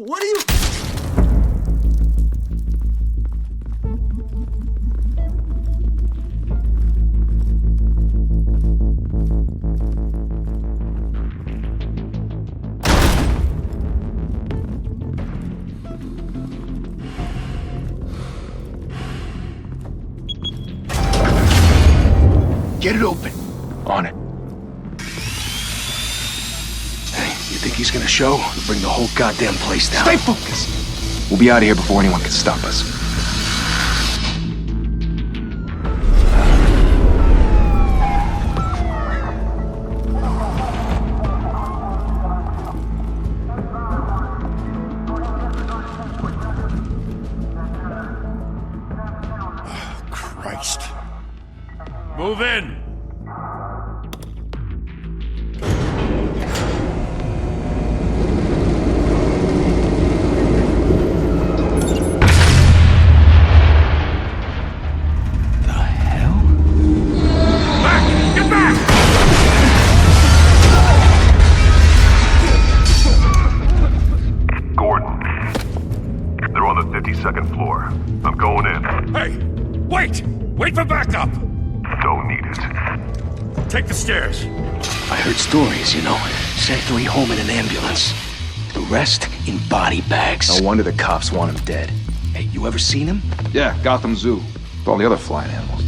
What are you... Get it open. On it. Hey, you think he's gonna show? We'll bring the whole goddamn place down. Stay focused. We'll be out of here before anyone can stop us. Christ. Move in! The hell? Back! Get back! Gordon. They're on the 52nd floor. I'm going in. Hey! Wait! Wait for backup! Don't need it. Take the stairs. I heard stories, you know. Sent 3 home in an ambulance. The rest in body bags. No wonder the cops want him dead. Hey, you ever seen him? Yeah, Gotham Zoo. With all the other flying animals.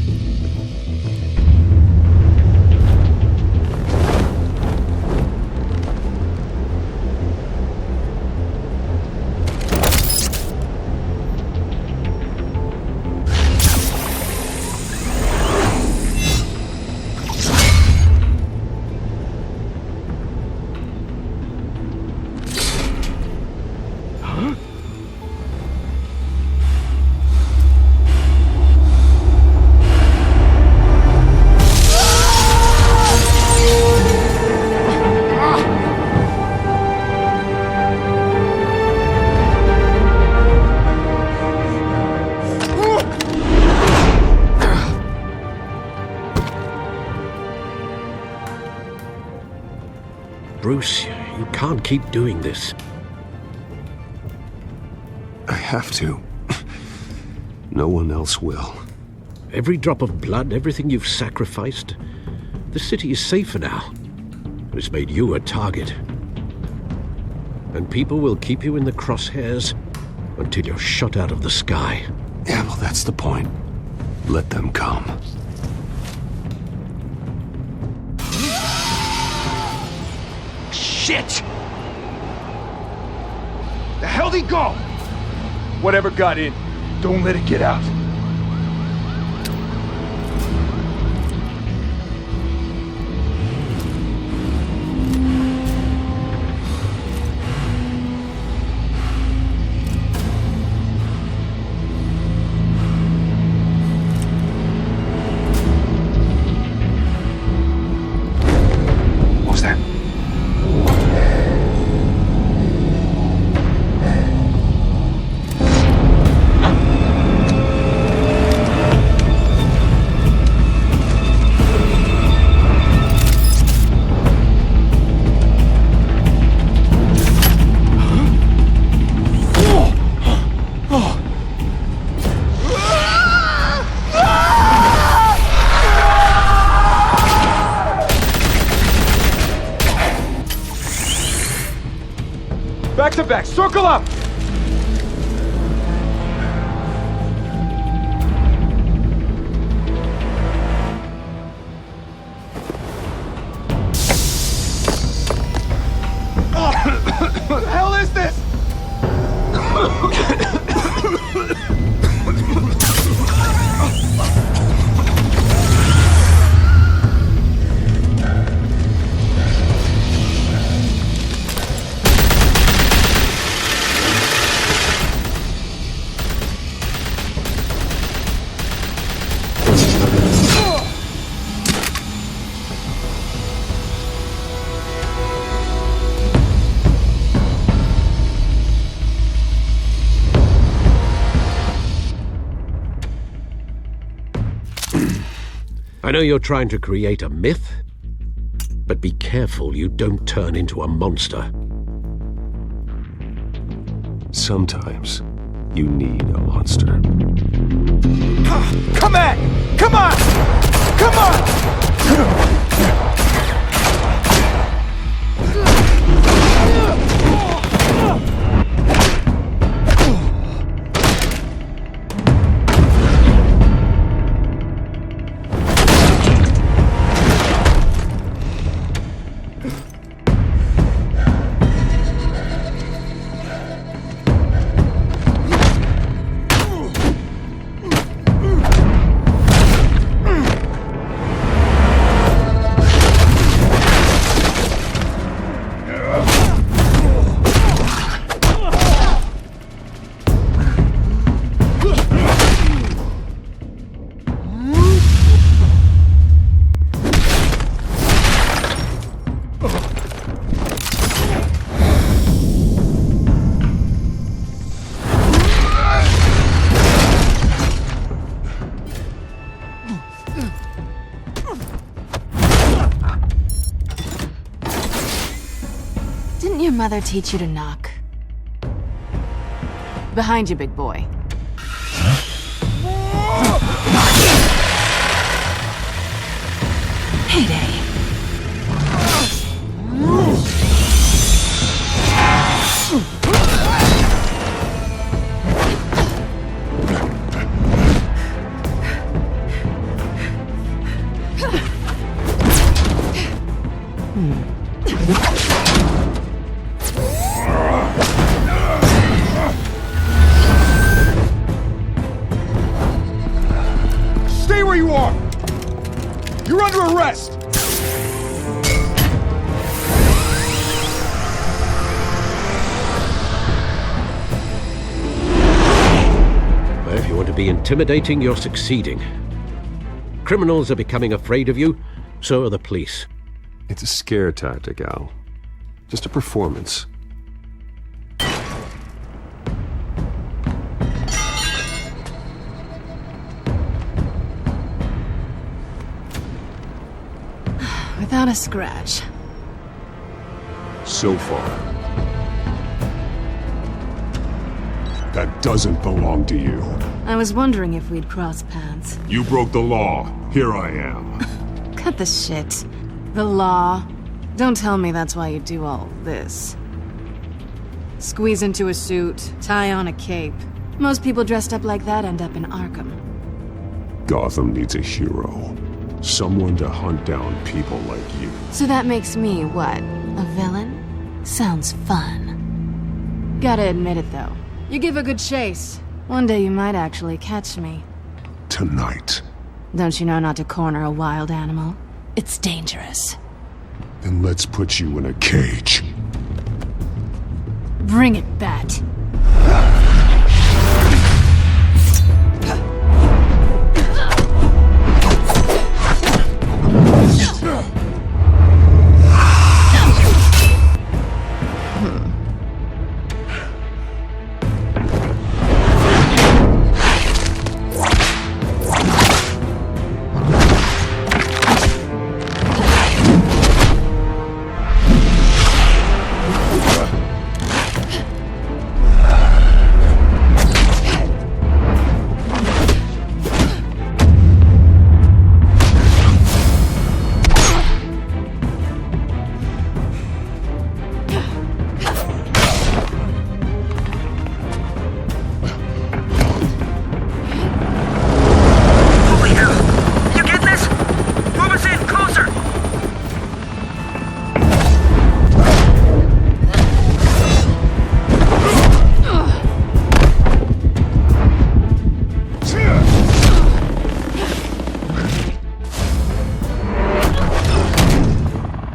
Bruce, you can't keep doing this. I have to. No one else will. Every drop of blood, everything you've sacrificed. The city is safer now. But it's made you a target. And people will keep you in the crosshairs until you're shot out of the sky. Yeah, well, that's the point. Let them come. Shit! The hell'd he go? Whatever got in, don't let it get out. What was that? Back to back, circle up! What the hell is this? I know you're trying to create a myth, but be careful you don't turn into a monster. Sometimes you need a monster. Come at! Come on! Come on! Didn't your mother teach you to knock? Behind you, big boy. Heyday. Stay where you are! You're under arrest! Well, if you want to be intimidating, you're succeeding. Criminals are becoming afraid of you, so are the police. It's a scare tactic, Al. Just a performance. Without a scratch. So far. That doesn't belong to you. I was wondering if we'd cross paths. You broke the law. Here I am. Cut the shit. The law. Don't tell me that's why you do all this. Squeeze into a suit, tie on a cape. Most people dressed up like that end up in Arkham. Gotham needs a hero. Someone to hunt down people like you. So that makes me, what, a villain? Sounds fun. Gotta admit it, though. You give a good chase. One day you might actually catch me. Tonight. Don't you know not to corner a wild animal? It's dangerous. Then let's put you in a cage. Bring it, Bat.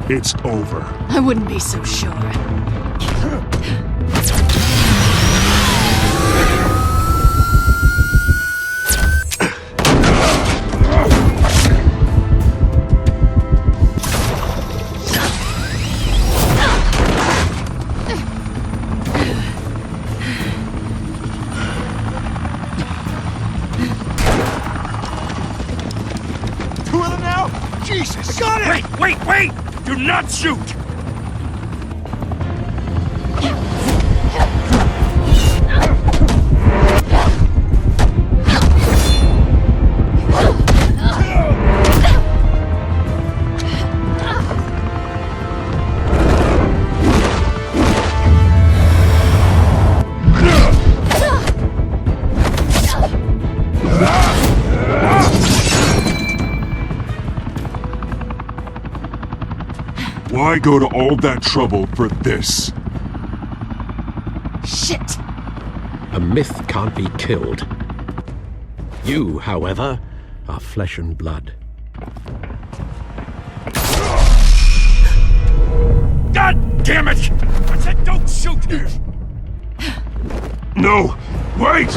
It's over. I wouldn't be so sure. Two of them now? Jesus! Got it! Wait! Do not shoot! Why go to all that trouble for this? Shit! A myth can't be killed. You, however, are flesh and blood. God damn it! I said don't shoot! No! Wait!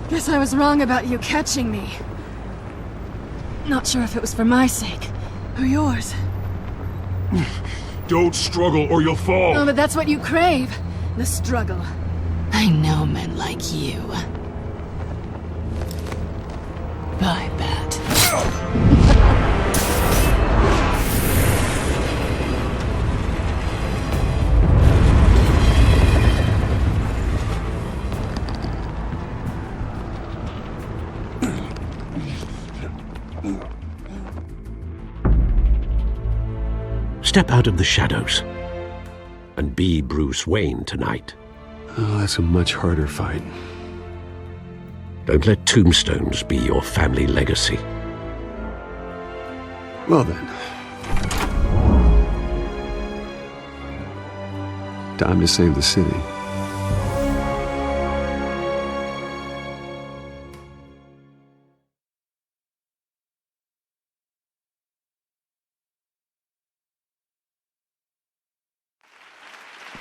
Guess I was wrong about you catching me. Not sure if it was for my sake, or yours. Don't struggle or you'll fall! Oh, but that's what you crave. The struggle. I know men like you. Bye, Bat. Step out of the shadows and be Bruce Wayne tonight. Oh, that's a much harder fight. Don't let tombstones be your family legacy. Well then. Time to save the city.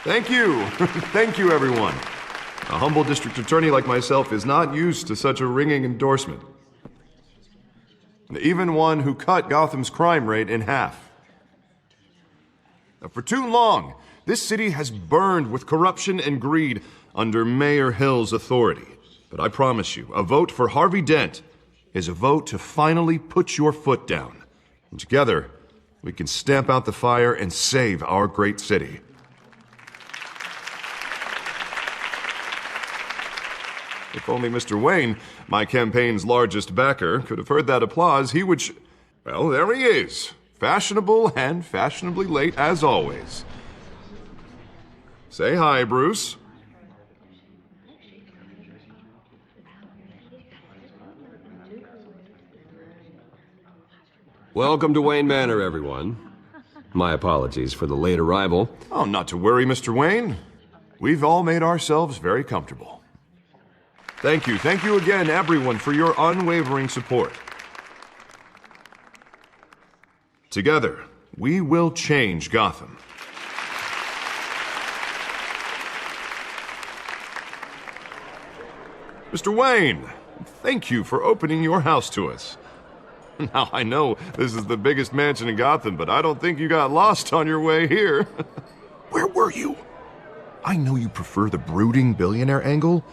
Thank you. Thank you, everyone. A humble district attorney like myself is not used to such a ringing endorsement. Even one who cut Gotham's crime rate in half. For too long, this city has burned with corruption and greed under Mayor Hill's authority. But I promise you, a vote for Harvey Dent is a vote to finally put your foot down. And together, we can stamp out the fire and save our great city. If only Mr. Wayne, my campaign's largest backer, could have heard that applause, he would well, there he is. Fashionable and fashionably late as always. Say hi, Bruce. Welcome to Wayne Manor, everyone. My apologies for the late arrival. Oh, not to worry, Mr. Wayne. We've all made ourselves very comfortable. Thank you again, everyone, for your unwavering support. Together, we will change Gotham. Mr. Wayne, thank you for opening your house to us. Now, I know this is the biggest mansion in Gotham, but I don't think you got lost on your way here. Where were you? I know you prefer the brooding billionaire angle,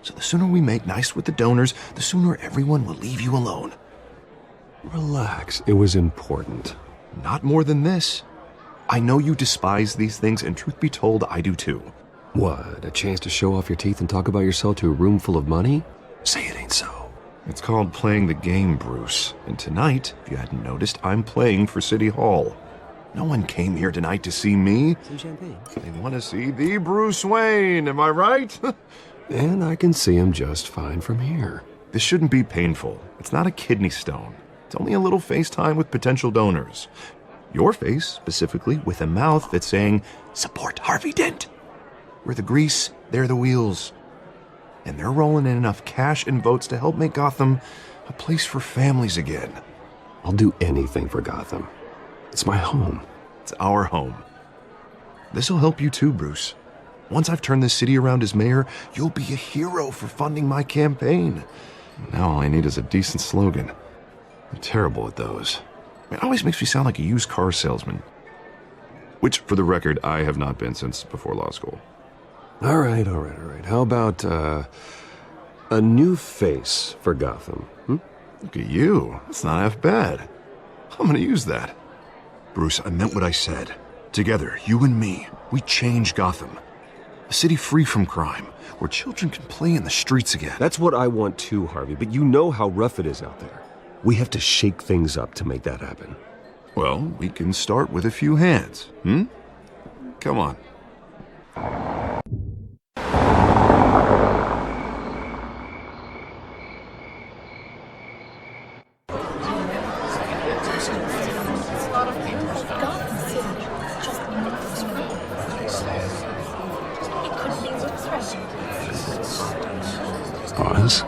so the sooner we make nice with the donors, the sooner everyone will leave you alone. Relax, it was important. Not more than this. I know you despise these things, and truth be told, I do too. What, a chance to show off your teeth and talk about yourself to a room full of money? Say it ain't so. It's called playing the game, Bruce. And tonight, if you hadn't noticed, I'm playing for City Hall. No one came here tonight to see me. Some champagne. They want to see the Bruce Wayne, am I right? And I can see him just fine from here. This shouldn't be painful. It's not a kidney stone. It's only a little FaceTime with potential donors. Your face, specifically, with a mouth that's saying, support Harvey Dent. We're the grease, they're the wheels. And they're rolling in enough cash and votes to help make Gotham a place for families again. I'll do anything for Gotham. It's my home. It's our home. This'll help you too, Bruce. Once I've turned this city around as mayor, you'll be a hero for funding my campaign. Now all I need is a decent slogan. I'm terrible at those. It always makes me sound like a used car salesman. Which, for the record, I have not been since before law school. All right. How about, a new face for Gotham? Look at you. That's not half bad. I'm gonna use that. Bruce, I meant what I said. Together, you and me, we change Gotham. A city free from crime, where children can play in the streets again. That's what I want too, Harvey, but you know how rough it is out there. We have to shake things up to make that happen. Well, we can start with a few hands, Come on. Oz?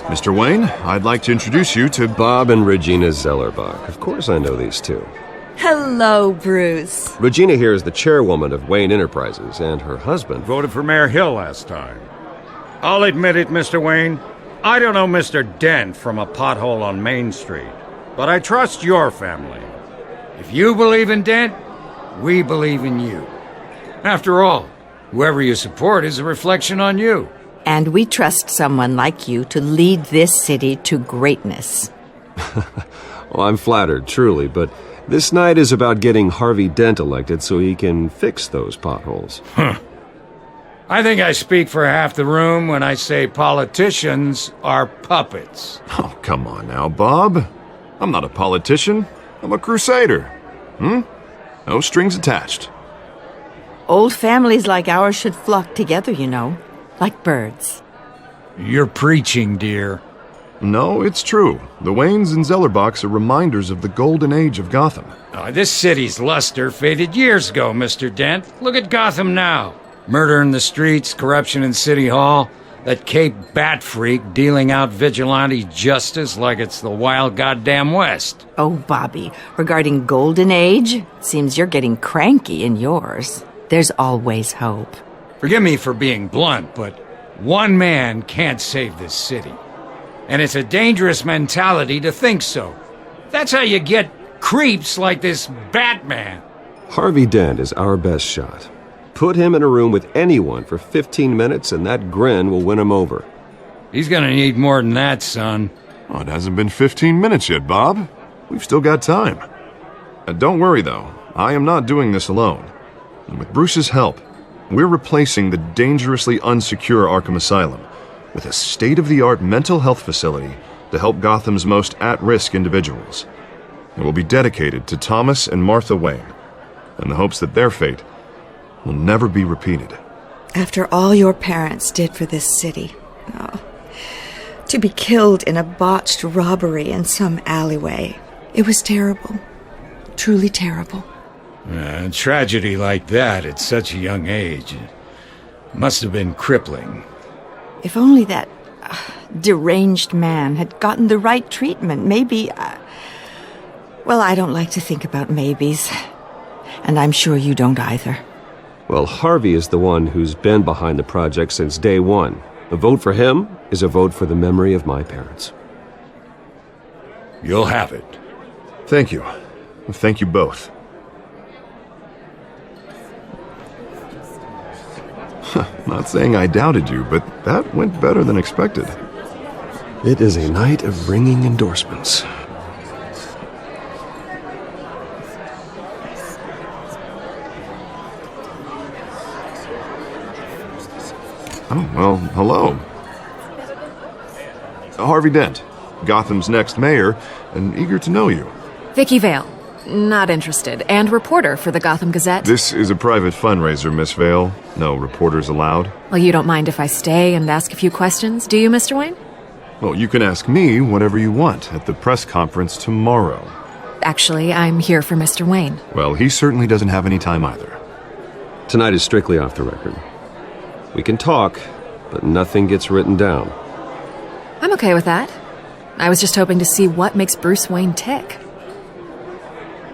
Mr. Wayne, I'd like to introduce you to Bob and Regina Zellerbach. Of course I know these two. Hello, Bruce. Regina here is the chairwoman of Wayne Enterprises, and her husband... Voted for Mayor Hill last time. I'll admit it, Mr. Wayne. I don't know Mr. Dent from a pothole on Main Street, but I trust your family. If you believe in Dent, we believe in you. After all, whoever you support is a reflection on you. And we trust someone like you to lead this city to greatness. Well, I'm flattered, truly, but this night is about getting Harvey Dent elected so he can fix those potholes. I think I speak for half the room when I say politicians are puppets. Oh, come on now, Bob. I'm not a politician. I'm a crusader. No strings attached. Old families like ours should flock together, you know, like birds. You're preaching, dear. No, it's true. The Waynes and Zellerbachs are reminders of the golden age of Gotham. This city's luster faded years ago, Mr. Dent. Look at Gotham now. Murder in the streets, corruption in City Hall, that Cape Bat freak dealing out vigilante justice like it's the wild goddamn West. Oh, Bobby, regarding Golden Age, seems you're getting cranky in yours. There's always hope. Forgive me for being blunt, but one man can't save this city. And it's a dangerous mentality to think so. That's how you get creeps like this Batman. Harvey Dent is our best shot. Put him in a room with anyone for 15 minutes and that grin will win him over. He's gonna need more than that, son. Oh, it hasn't been 15 minutes yet, Bob. We've still got time. Don't worry, though. I am not doing this alone. And with Bruce's help, we're replacing the dangerously unsecure Arkham Asylum with a state-of-the-art mental health facility to help Gotham's most at-risk individuals. It will be dedicated to Thomas and Martha Wayne, in the hopes that their fate will never be repeated. After all your parents did for this city, to be killed in a botched robbery in some alleyway, it was terrible. Truly terrible. A tragedy like that at such a young age must have been crippling. If only that deranged man had gotten the right treatment, maybe... well, I don't like to think about maybes. And I'm sure you don't either. Well, Harvey is the one who's been behind the project since day one. A vote for him is a vote for the memory of my parents. You'll have it. Thank you. Thank you both. Not saying I doubted you, but that went better than expected. It is a night of ringing endorsements. Oh, well, hello. Harvey Dent, Gotham's next mayor, and eager to know you. Vicky Vale. Not interested. And reporter for the Gotham Gazette. This is a private fundraiser, Miss Vale. No reporters allowed. Well, you don't mind if I stay and ask a few questions, do you, Mr. Wayne? Well, you can ask me whatever you want at the press conference tomorrow. Actually, I'm here for Mr. Wayne. Well, he certainly doesn't have any time either. Tonight is strictly off the record. We can talk, but nothing gets written down. I'm okay with that. I was just hoping to see what makes Bruce Wayne tick.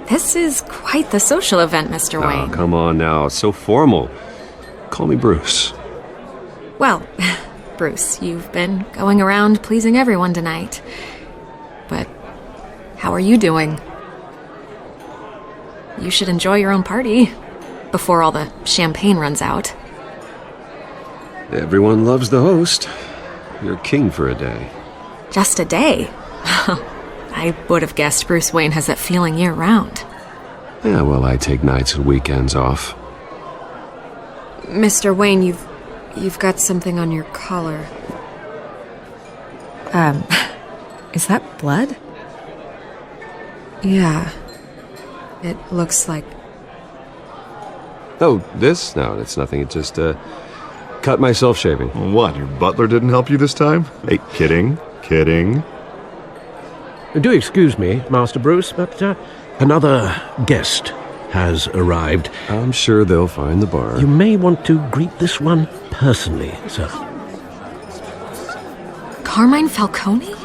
This is quite the social event, Mr. Wayne. Oh, come on now. So formal. Call me Bruce. Well, Bruce, you've been going around pleasing everyone tonight. But how are you doing? You should enjoy your own party before all the champagne runs out. Everyone loves the host. You're king for a day. Just a day? I would have guessed Bruce Wayne has that feeling year-round. Yeah, well, I take nights and weekends off. Mr. Wayne, you've got something on your collar. Is that blood? Yeah. It looks like... Oh, this? No, it's nothing. It just, cut myself shaving. What, your butler didn't help you this time? Hey, kidding. Do excuse me, Master Bruce, but another guest has arrived. I'm sure they'll find the bar. You may want to greet this one personally, sir. Carmine Falcone?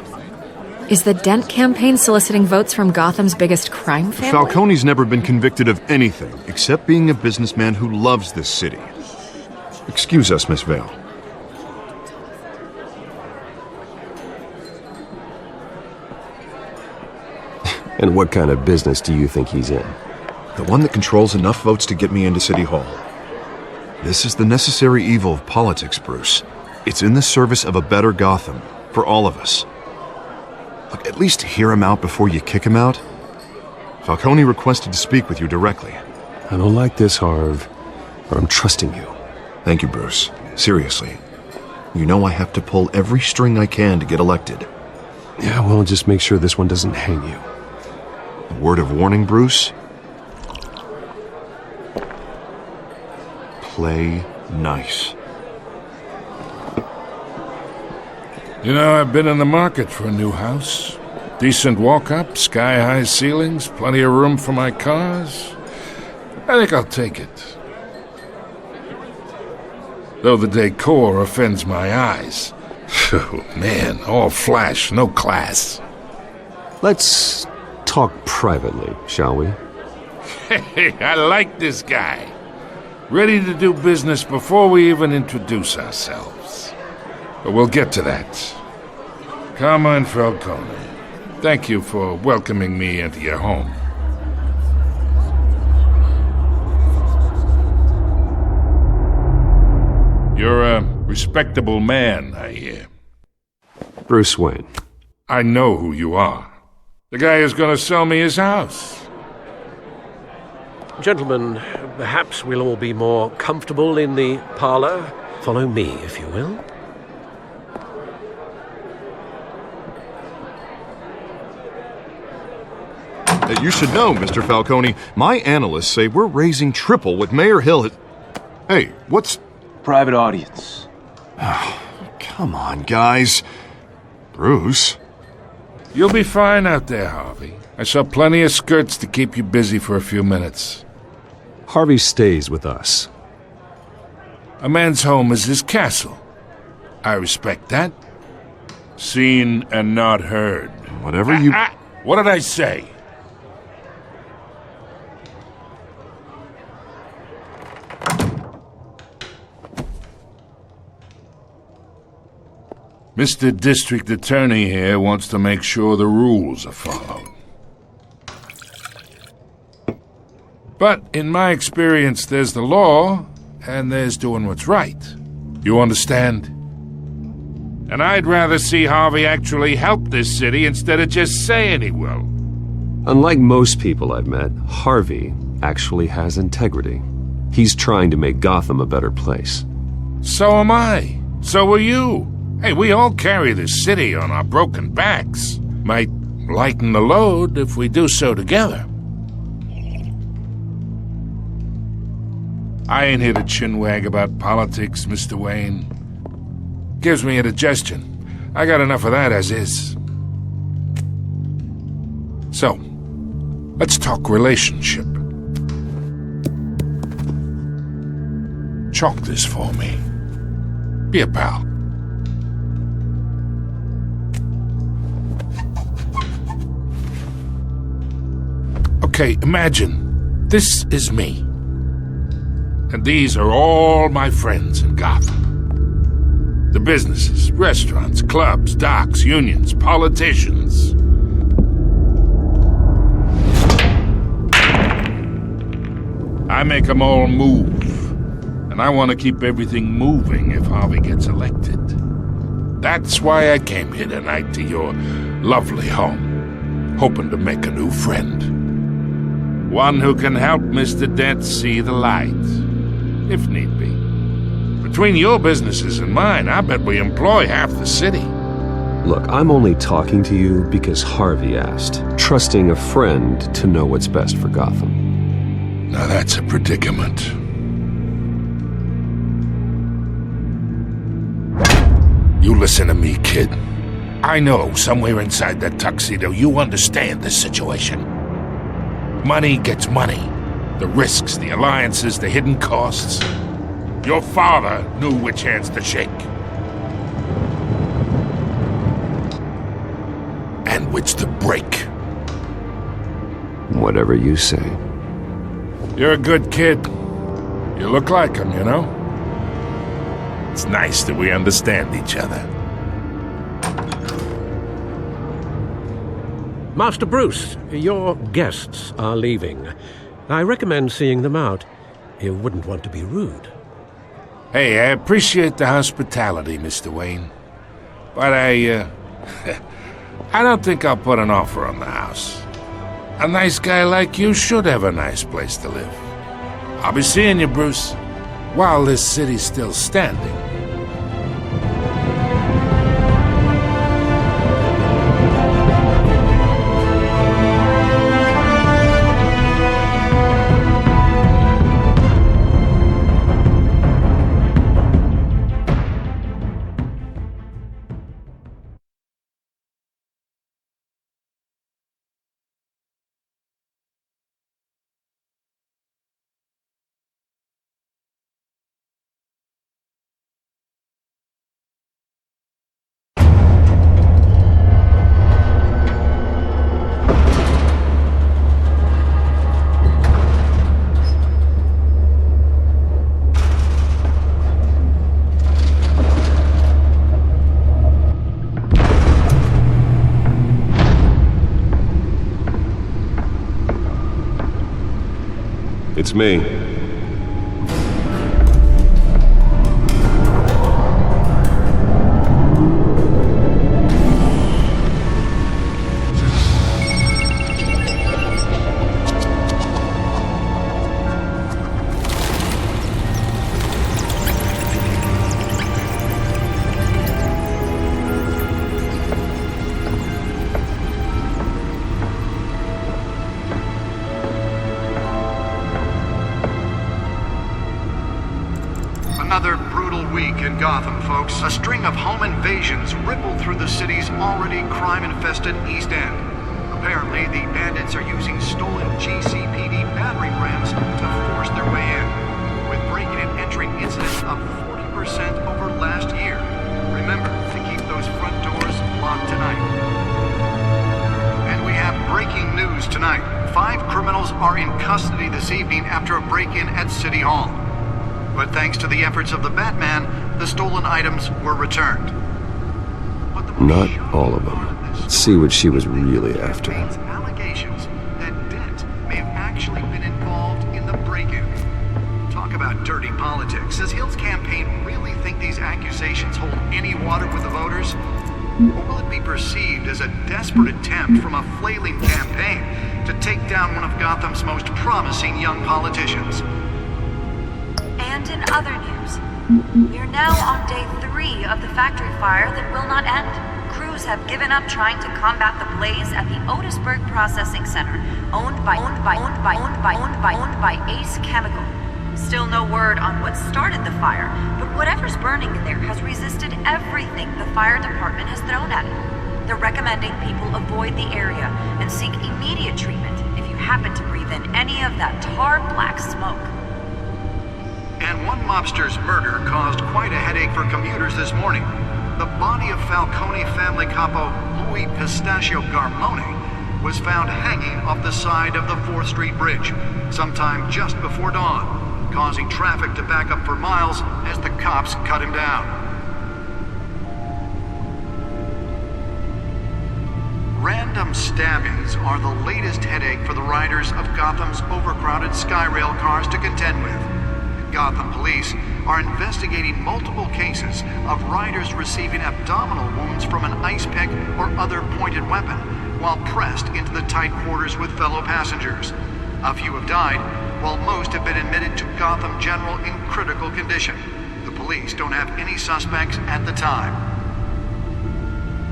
Is the Dent campaign soliciting votes from Gotham's biggest crime family? Falcone's never been convicted of anything except being a businessman who loves this city. Excuse us, Miss Vale. And what kind of business do you think he's in? The one that controls enough votes to get me into City Hall. This is the necessary evil of politics, Bruce. It's in the service of a better Gotham, for all of us. Look, at least hear him out before you kick him out. Falcone requested to speak with you directly. I don't like this, Harv, but I'm trusting you. Thank you, Bruce. Seriously. You know I have to pull every string I can to get elected. Yeah, well, just make sure this one doesn't hang you. A word of warning, Bruce. Play nice. You know, I've been in the market for a new house. Decent walk-up, sky-high ceilings, plenty of room for my cars. I think I'll take it. Though the decor offends my eyes. Oh, man, all flash, no class. Let's talk privately, shall we? Hey, I like this guy. Ready to do business before we even introduce ourselves. But we'll get to that. Carmine Falcone, thank you for welcoming me into your home. You're a respectable man, I hear. Bruce Wayne. I know who you are. The guy who's going to sell me his house. Gentlemen, perhaps we'll all be more comfortable in the parlor. Follow me, if you will. You should know, Mr. Falcone, my analysts say we're raising triple what Mayor Hill had... Hey, what's... Private audience. Oh, come on, guys. Bruce? You'll be fine out there, Harvey. I saw plenty of skirts to keep you busy for a few minutes. Harvey stays with us. A man's home is his castle. I respect that. Seen and not heard. Whatever you... What did I say? Mr. District Attorney here wants to make sure the rules are followed. But in my experience, there's the law, and there's doing what's right. You understand? And I'd rather see Harvey actually help this city instead of just saying he will. Unlike most people I've met, Harvey actually has integrity. He's trying to make Gotham a better place. So am I. So are you. Hey, we all carry this city on our broken backs. Might lighten the load if we do so together. I ain't here to chinwag about politics, Mr. Wayne. Gives me indigestion. I got enough of that as is. So, let's talk relationship. Chalk this for me. Be a pal. Okay, imagine, this is me. And these are all my friends in Gotham. The businesses, restaurants, clubs, docks, unions, politicians. I make them all move. And I want to keep everything moving if Harvey gets elected. That's why I came here tonight to your lovely home, hoping to make a new friend. One who can help Mr. Dent see the light, if need be. Between your businesses and mine, I bet we employ half the city. Look, I'm only talking to you because Harvey asked, trusting a friend to know what's best for Gotham. Now that's a predicament. You listen to me, kid. I know somewhere inside that tuxedo you understand this situation. Money gets money. The risks, the alliances, the hidden costs. Your father knew which hands to shake. And which to break. Whatever you say. You're a good kid. You look like him, you know? It's nice that we understand each other. Master Bruce, your guests are leaving. I recommend seeing them out. You wouldn't want to be rude. Hey, I appreciate the hospitality, Mr. Wayne. But I don't think I'll put an offer on the house. A nice guy like you should have a nice place to live. I'll be seeing you, Bruce, while this city's still standing. It's me. Another brutal week in Gotham, folks. A string of home invasions rippled through the city's already crime-infested East End. Apparently, the bandits are using stolen GCPD battering rams to force their way in, with breaking and entering incidents up 40% over last year. Remember to keep those front doors locked tonight. And we have breaking news tonight. 5 criminals are in custody this evening after a break-in at City Hall. But thanks to the efforts of the Batman, the stolen items were returned. Not all of them. Let's see what she was really after. Allegations that Dent may have actually been involved in the break-in. Talk about dirty politics. Does Hill's campaign really think these accusations hold any water with the voters? Or will it be perceived as a desperate attempt from a flailing campaign to take down one of Gotham's most promising young politicians? And in other news, we are now on day 3 of the factory fire that will not end. Crews have given up trying to combat the blaze at the Otisburg Processing Center, owned by Ace Chemical. Still no word on what started the fire, but whatever's burning in there has resisted everything the fire department has thrown at it. They're recommending people avoid the area and seek immediate treatment if you happen to breathe in any of that tar black smoke. And one mobster's murder caused quite a headache for commuters this morning. The body of Falcone family capo Louis Pistachio Garmone was found hanging off the side of the 4th Street Bridge sometime just before dawn, causing traffic to back up for miles as the cops cut him down. Random stabbings are the latest headache for the riders of Gotham's overcrowded Skyrail cars to contend with. Gotham police are investigating multiple cases of riders receiving abdominal wounds from an ice pick or other pointed weapon while pressed into the tight quarters with fellow passengers. A few have died, while most have been admitted to Gotham General in critical condition. The police don't have any suspects at the time.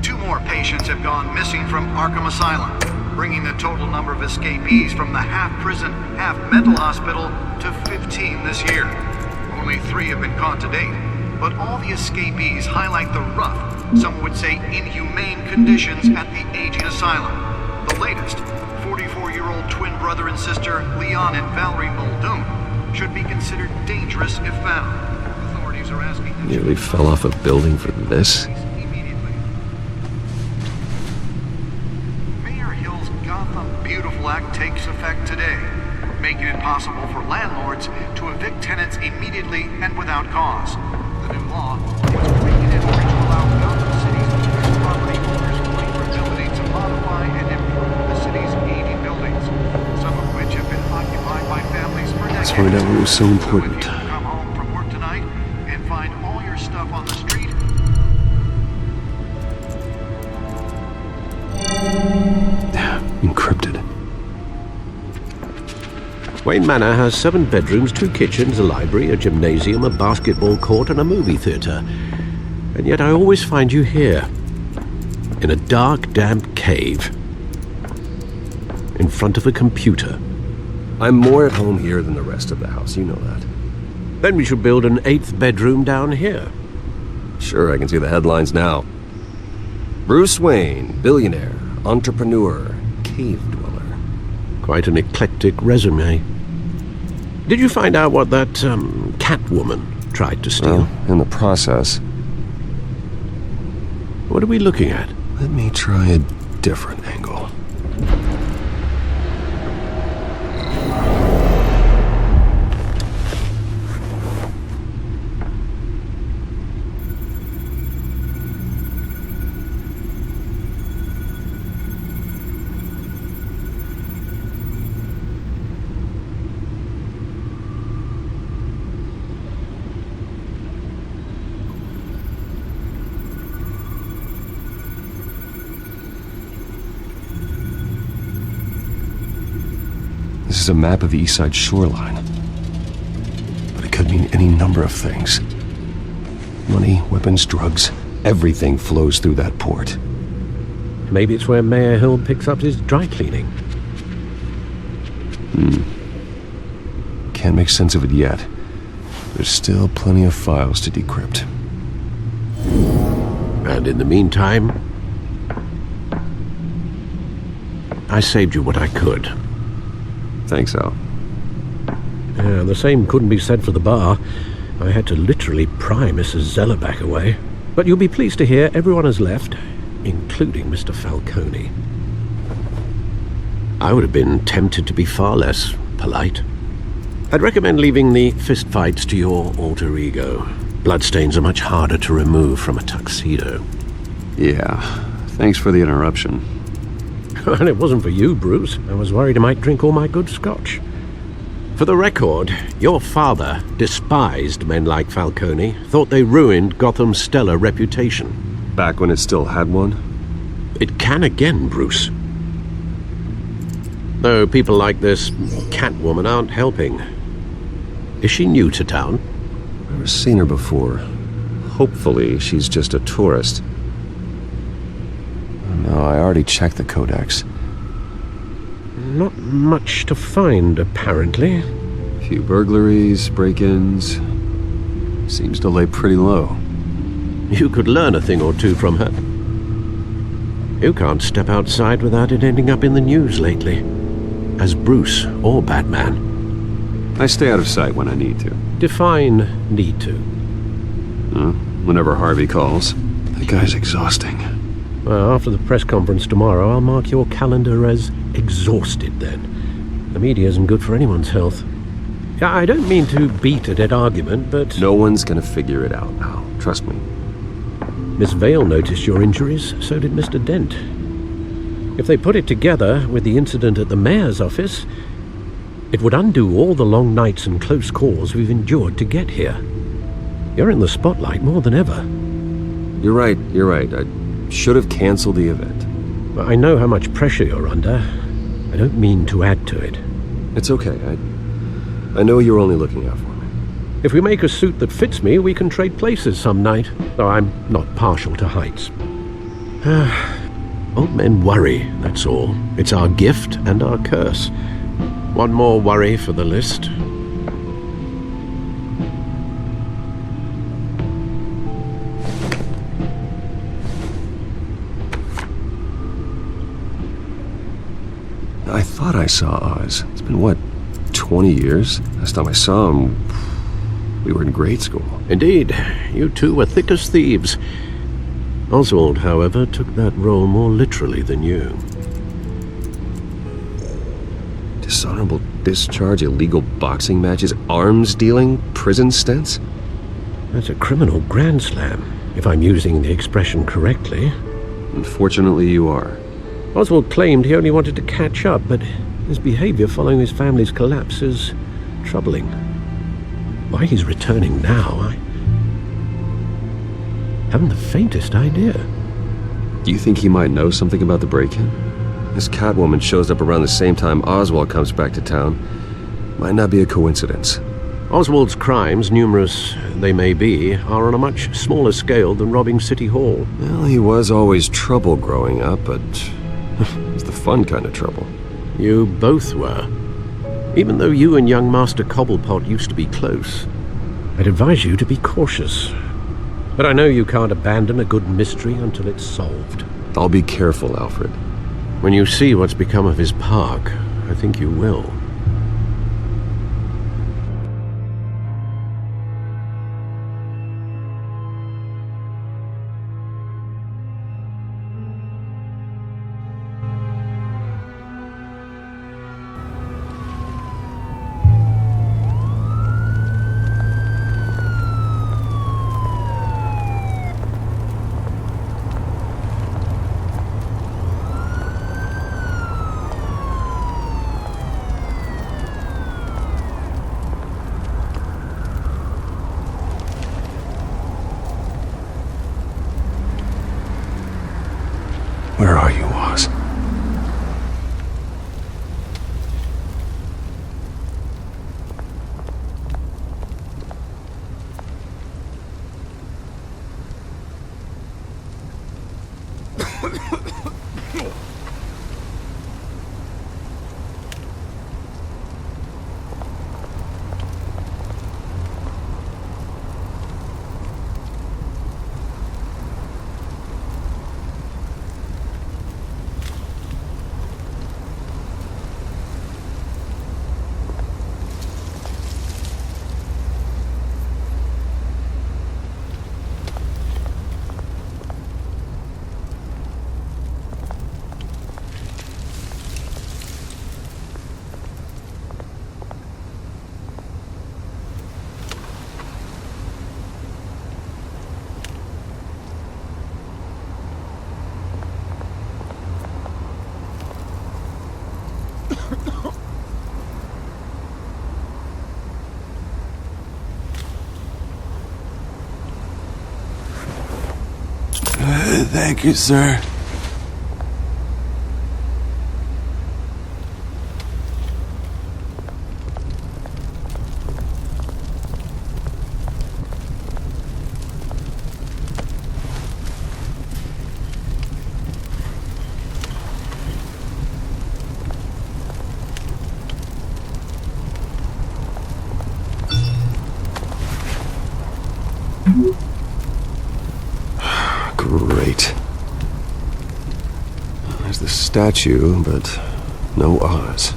2 more patients have gone missing from Arkham Asylum, bringing the total number of escapees from the half-prison, half-mental hospital to 15 this year. Only 3 have been caught to date, but all the escapees highlight the rough, some would say inhumane conditions at the aging asylum. The latest, 44-year-old twin brother and sister Leon and Valerie Muldoon, should be considered dangerous if found. Authorities are asking... Nearly fell off a building for this? Mayor Hill's Gotham Beautiful Act takes effect today, making it possible for landlords to evict tenants immediately and without cause. The new law was created in order to allow Gotham City's property owners greater ability to modify and improve the city's aging buildings, some of which have been occupied by families for decades. Let's find out what was so important. So if you come home from work tonight and find all your stuff on the street... Encrypted. Wayne Manor has 7 bedrooms, 2 kitchens, a library, a gymnasium, a basketball court, and a movie theatre. And yet I always find you here, in a dark, damp cave, in front of a computer. I'm more at home here than the rest of the house, you know that. Then we should build an 8th bedroom down here. Sure, I can see the headlines now. Bruce Wayne, billionaire, entrepreneur, cave dweller. Quite an eclectic resume. Did you find out what that, Catwoman tried to steal? Well, in the process. What are we looking at? Let me try a different angle. This is a map of the East Side shoreline. But it could mean any number of things. Money, weapons, drugs, everything flows through that port. Maybe it's where Mayor Hill picks up his dry cleaning. Can't make sense of it yet. There's still plenty of files to decrypt. And in the meantime, I saved you what I could. Thanks, Al. The same couldn't be said for the bar. I had to literally pry Mrs. Zellerback away. But you'll be pleased to hear everyone has left, including Mr. Falcone. I would have been tempted to be far less polite. I'd recommend leaving the fistfights to your alter ego. Bloodstains are much harder to remove from a tuxedo. Yeah, thanks for the interruption. And it wasn't for you, Bruce. I was worried I might drink all my good scotch. For the record, your father despised men like Falcone, thought they ruined Gotham's stellar reputation. Back when it still had one? It can again, Bruce. Though people like this Catwoman aren't helping. Is she new to town? Never seen her before. Hopefully she's just a tourist. No, I already checked the codex. Not much to find, apparently. A few burglaries, break-ins. Seems to lay pretty low. You could learn a thing or two from her. You can't step outside without it ending up in the news lately. As Bruce or Batman. I stay out of sight when I need to. Define need to. Whenever Harvey calls. That guy's exhausting. Well, after the press conference tomorrow, I'll mark your calendar as exhausted then. The media isn't good for anyone's health. I don't mean to beat a dead argument, but... No one's gonna figure it out now. Trust me. Miss Vale noticed your injuries, so did Mr. Dent. If they put it together with the incident at the mayor's office, it would undo all the long nights and close calls we've endured to get here. You're in the spotlight more than ever. You're right. I should have canceled the event. I know how much pressure you're under. I don't mean to add to it. It's okay. I know you're only looking out for me. If we make a suit that fits me, we can trade places some night, though I'm not partial to heights. Old men worry, that's all. It's our gift and our curse. One more worry for the list. I thought I saw Oz. It's been, what, 20 years? Last time I saw him, we were in grade school. Indeed. You two were thick as thieves. Oswald, however, took that role more literally than you. Dishonorable discharge, illegal boxing matches, arms dealing, prison stints? That's a criminal grand slam, if I'm using the expression correctly. Unfortunately, you are. Oswald claimed he only wanted to catch up, but his behavior following his family's collapse is troubling. Why he's returning now, I haven't the faintest idea. Do you think he might know something about the break-in? This Catwoman shows up around the same time Oswald comes back to town. Might not be a coincidence. Oswald's crimes, numerous they may be, are on a much smaller scale than robbing City Hall. Well, he was always trouble growing up, but it was the fun kind of trouble. You both were. Even though you and young Master Cobblepot used to be close, I'd advise you to be cautious. But I know you can't abandon a good mystery until it's solved. I'll be careful, Alfred. When you see what's become of his park, I think you will. Where are you, Oz? Thank you, sir. Great. There's the statue, but no Oz.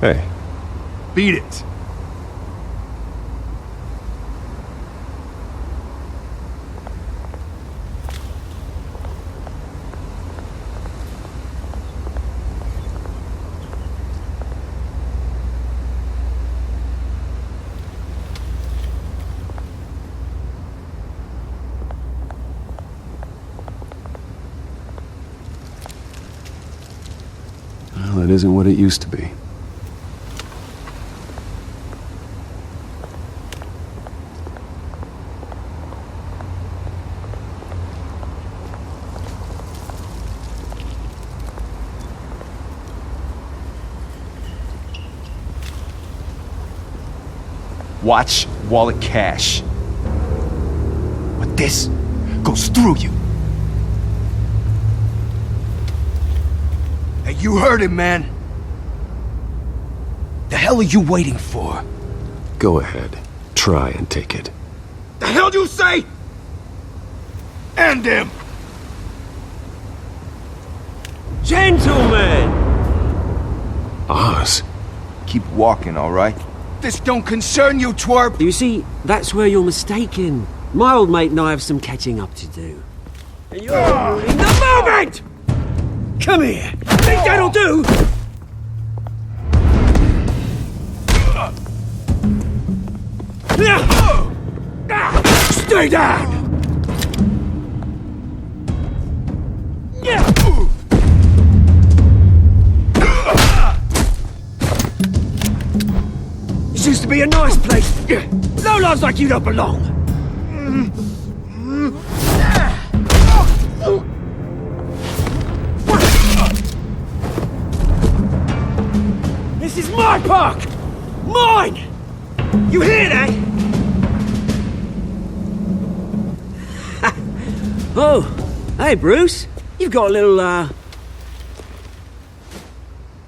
Hey. Beat it. Well, it isn't what it used to be. Watch wallet cash. But this goes through you. Hey, you heard him, man. The hell are you waiting for? Go ahead. Try and take it. The hell do you say? End him! Gentlemen! Oz. Keep walking, all right? This don't concern you, twerp! You see, that's where you're mistaken. My old mate and I have some catching up to do. And you're ruining the moment! Come here! Think that'll do? Stay down! This used to be a nice place. Lowlifes like you don't belong. This is my park! Mine! You hear that? Oh, hey Bruce. You've got a little,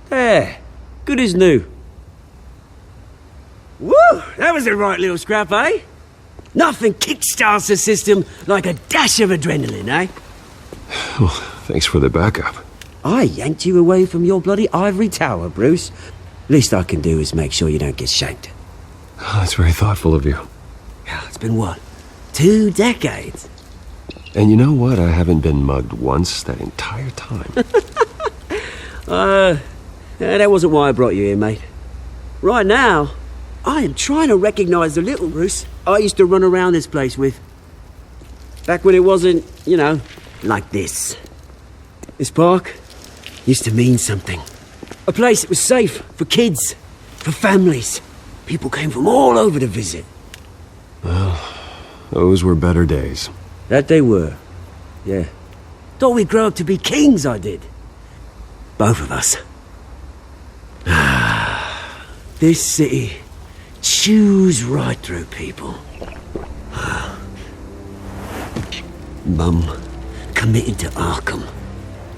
There. Good as new. Woo! That was a right little scrap, eh? Nothing kickstarts the system like a dash of adrenaline, eh? Well, thanks for the backup. I yanked you away from your bloody ivory tower, Bruce. Least I can do is make sure you don't get shanked. Oh, that's very thoughtful of you. It's been what? 2 decades? And you know what? I haven't been mugged once that entire time. That wasn't why I brought you here, mate. Right now, I am trying to recognize the little Bruce I used to run around this place with. Back when it wasn't, you know, like this. This park used to mean something. A place that was safe for kids, for families. People came from all over to visit. Well, those were better days. That they were, yeah. Thought we'd grow up to be kings, I did. Both of us. This city chews right through people. Mum committed to Arkham.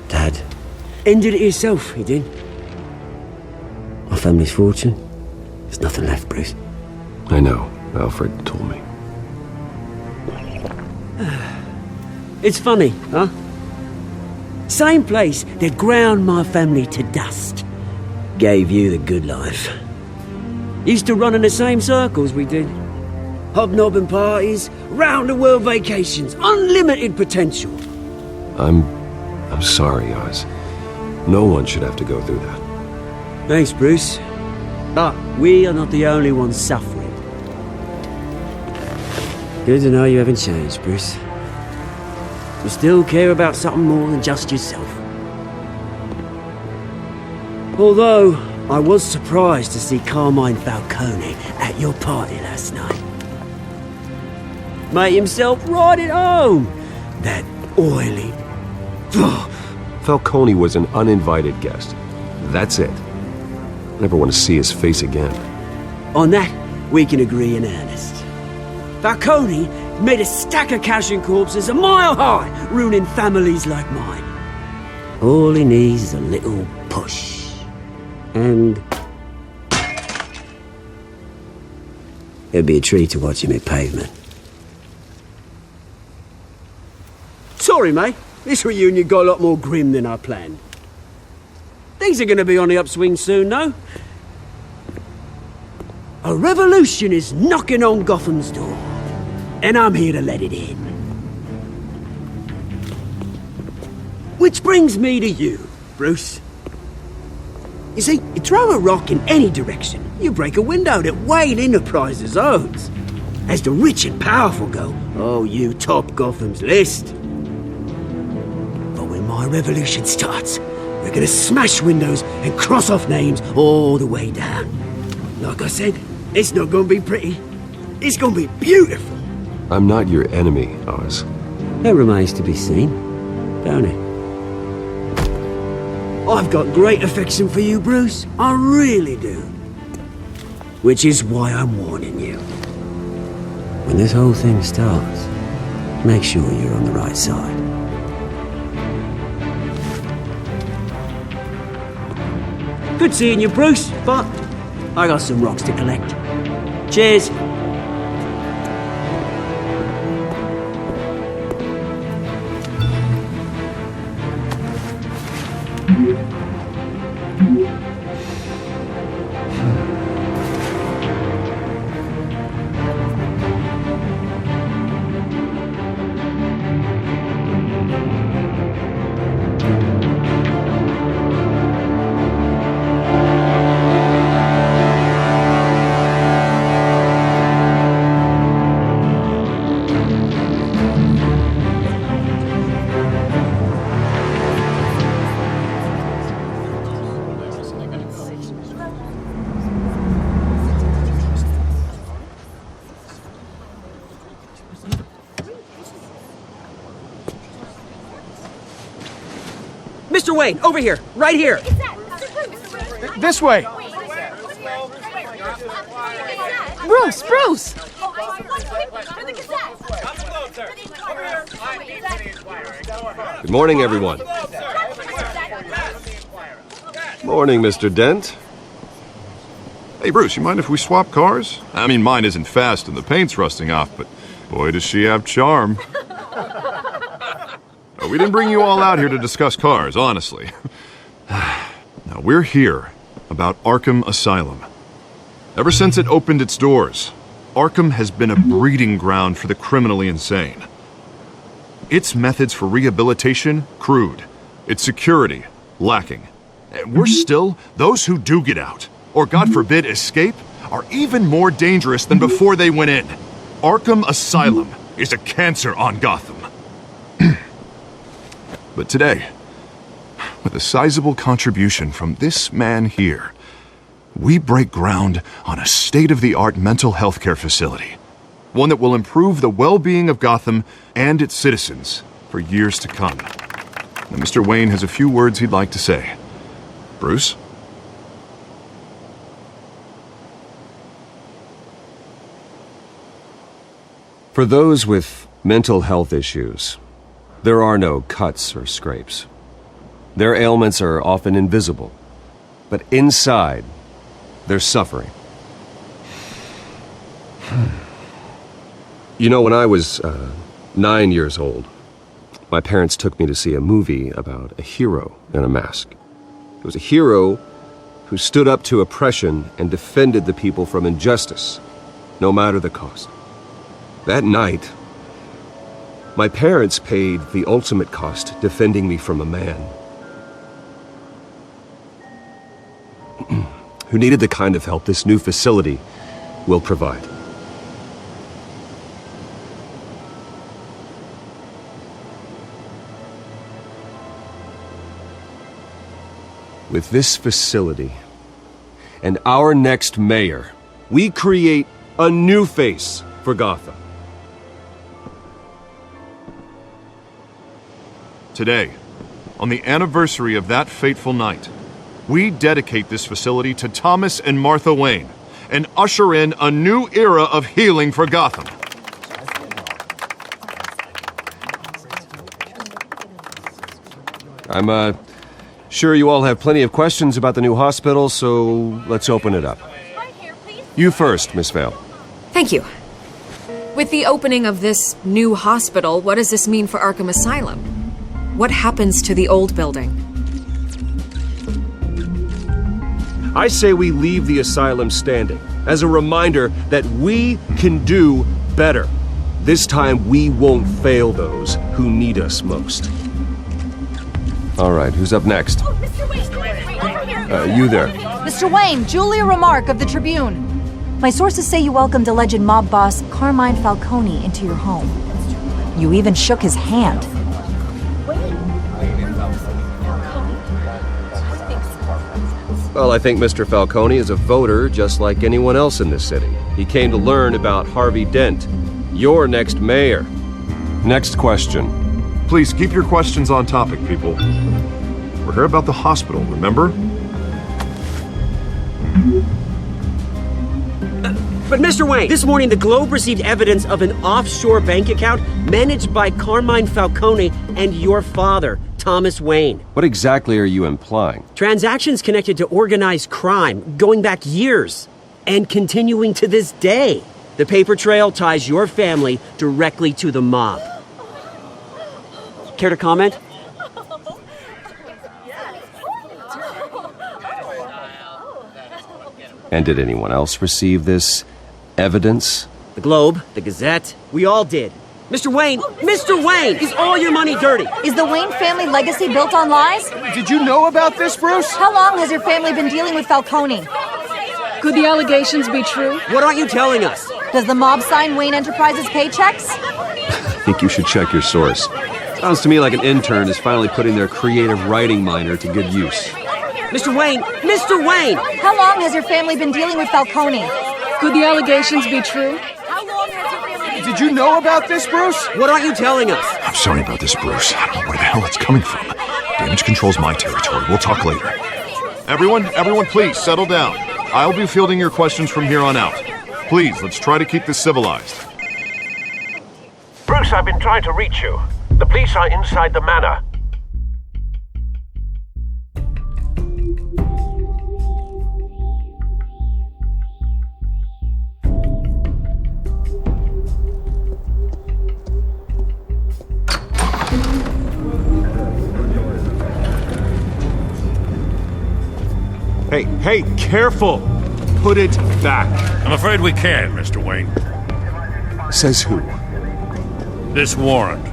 Dad ended it himself, he did. Our family's fortune, there's nothing left, Bruce. I know. Alfred told me. It's funny, huh? Same place that ground my family to dust gave you the good life. Used to run in the same circles we did. Hobnobbing parties, round-the-world vacations, unlimited potential. I'm sorry, Oz. No one should have to go through that. Thanks, Bruce. But we are not the only ones suffering. Good to know you haven't changed, Bruce. You still care about something more than just yourself. Although, I was surprised to see Carmine Falcone at your party last night. Made himself right at home. That oily... Falcone was an uninvited guest. That's it. Never want to see his face again. On that, we can agree in earnest. Falcone made a stack of cash and corpses a mile high, ruining families like mine. All he needs is a little push. And... it'd be a treat to watch him hit pavement. Sorry, mate. This reunion got a lot more grim than I planned. Things are going to be on the upswing soon, though. A revolution is knocking on Gotham's door, and I'm here to let it in. Which brings me to you, Bruce. You see, you throw a rock in any direction, you break a window that Wayne Enterprises owns. As the rich and powerful go, oh, you top Gotham's list. But when my revolution starts, we're gonna smash windows and cross off names all the way down. Like I said, it's not gonna be pretty. It's gonna be beautiful. I'm not your enemy, Oz. That remains to be seen, don't it? I've got great affection for you, Bruce. I really do. Which is why I'm warning you. When this whole thing starts, make sure you're on the right side. Good seeing you, Bruce, but I got some rocks to collect. Cheers. Mr. Wayne, over here, right here. This way. Bruce! Good morning, everyone. Morning, Mr. Dent. Hey, Bruce, you mind if we swap cars? I mean, mine isn't fast and the paint's rusting off, but boy, does she have charm. We didn't bring you all out here to discuss cars, honestly. Now, we're here about Arkham Asylum. Ever since it opened its doors, Arkham has been a breeding ground for the criminally insane. Its methods for rehabilitation, crude. Its security, lacking. And worse still, those who do get out, or God forbid escape, are even more dangerous than before they went in. Arkham Asylum is a cancer on Gotham. But today, with a sizable contribution from this man here, we break ground on a state-of-the-art mental health care facility. One that will improve the well-being of Gotham and its citizens for years to come. Now, Mr. Wayne has a few words he'd like to say. Bruce? For those with mental health issues, there are no cuts or scrapes. Their ailments are often invisible, but inside, they're suffering. You know, when I was 9 years old, my parents took me to see a movie about a hero in a mask. It was a hero who stood up to oppression and defended the people from injustice, no matter the cost. That night, my parents paid the ultimate cost defending me from a man who needed the kind of help this new facility will provide. With this facility and our next mayor, we create a new face for Gotham. Today, on the anniversary of that fateful night, we dedicate this facility to Thomas and Martha Wayne and usher in a new era of healing for Gotham. I'm sure you all have plenty of questions about the new hospital, so let's open it up. You first, Miss Vale. Thank you. With the opening of this new hospital, what does this mean for Arkham Asylum? What happens to the old building? I say we leave the asylum standing as a reminder that we can do better. This time we won't fail those who need us most. All right, who's up next? You there. Mr. Wayne, Julia Remark of the Tribune. My sources say you welcomed alleged mob boss Carmine Falcone into your home. You even shook his hand. Well, I think Mr. Falcone is a voter just like anyone else in this city. He came to learn about Harvey Dent, your next mayor. Next question. Please keep your questions on topic, people. We're here about the hospital, remember? But Mr. Wayne, this morning the Globe received evidence of an offshore bank account managed by Carmine Falcone and your father, Thomas Wayne. What exactly are you implying? Transactions connected to organized crime going back years and continuing to this day. The paper trail ties your family directly to the mob. Care to comment? And did anyone else receive this evidence? The Globe, the Gazette, we all did. Mr. Wayne, is all your money dirty? Is the Wayne family legacy built on lies? Did you know about this, Bruce? How long has your family been dealing with Falcone? Could the allegations be true? What aren't you telling us? Does the mob sign Wayne Enterprises paychecks? I think you should check your source. Sounds to me like an intern is finally putting their creative writing minor to good use. Mr. Wayne! How long has your family been dealing with Falcone? Could the allegations be true? Did you know about this, Bruce? What aren't you telling us? I'm sorry about this, Bruce. I don't know where the hell it's coming from. Damage control's my territory. We'll talk later. Everyone, please settle down. I'll be fielding your questions from here on out. Please, let's try to keep this civilized. Bruce, I've been trying to reach you. The police are inside the manor. Hey, careful! Put it back. I'm afraid we can't, Mr. Wayne. Says who? This warrant.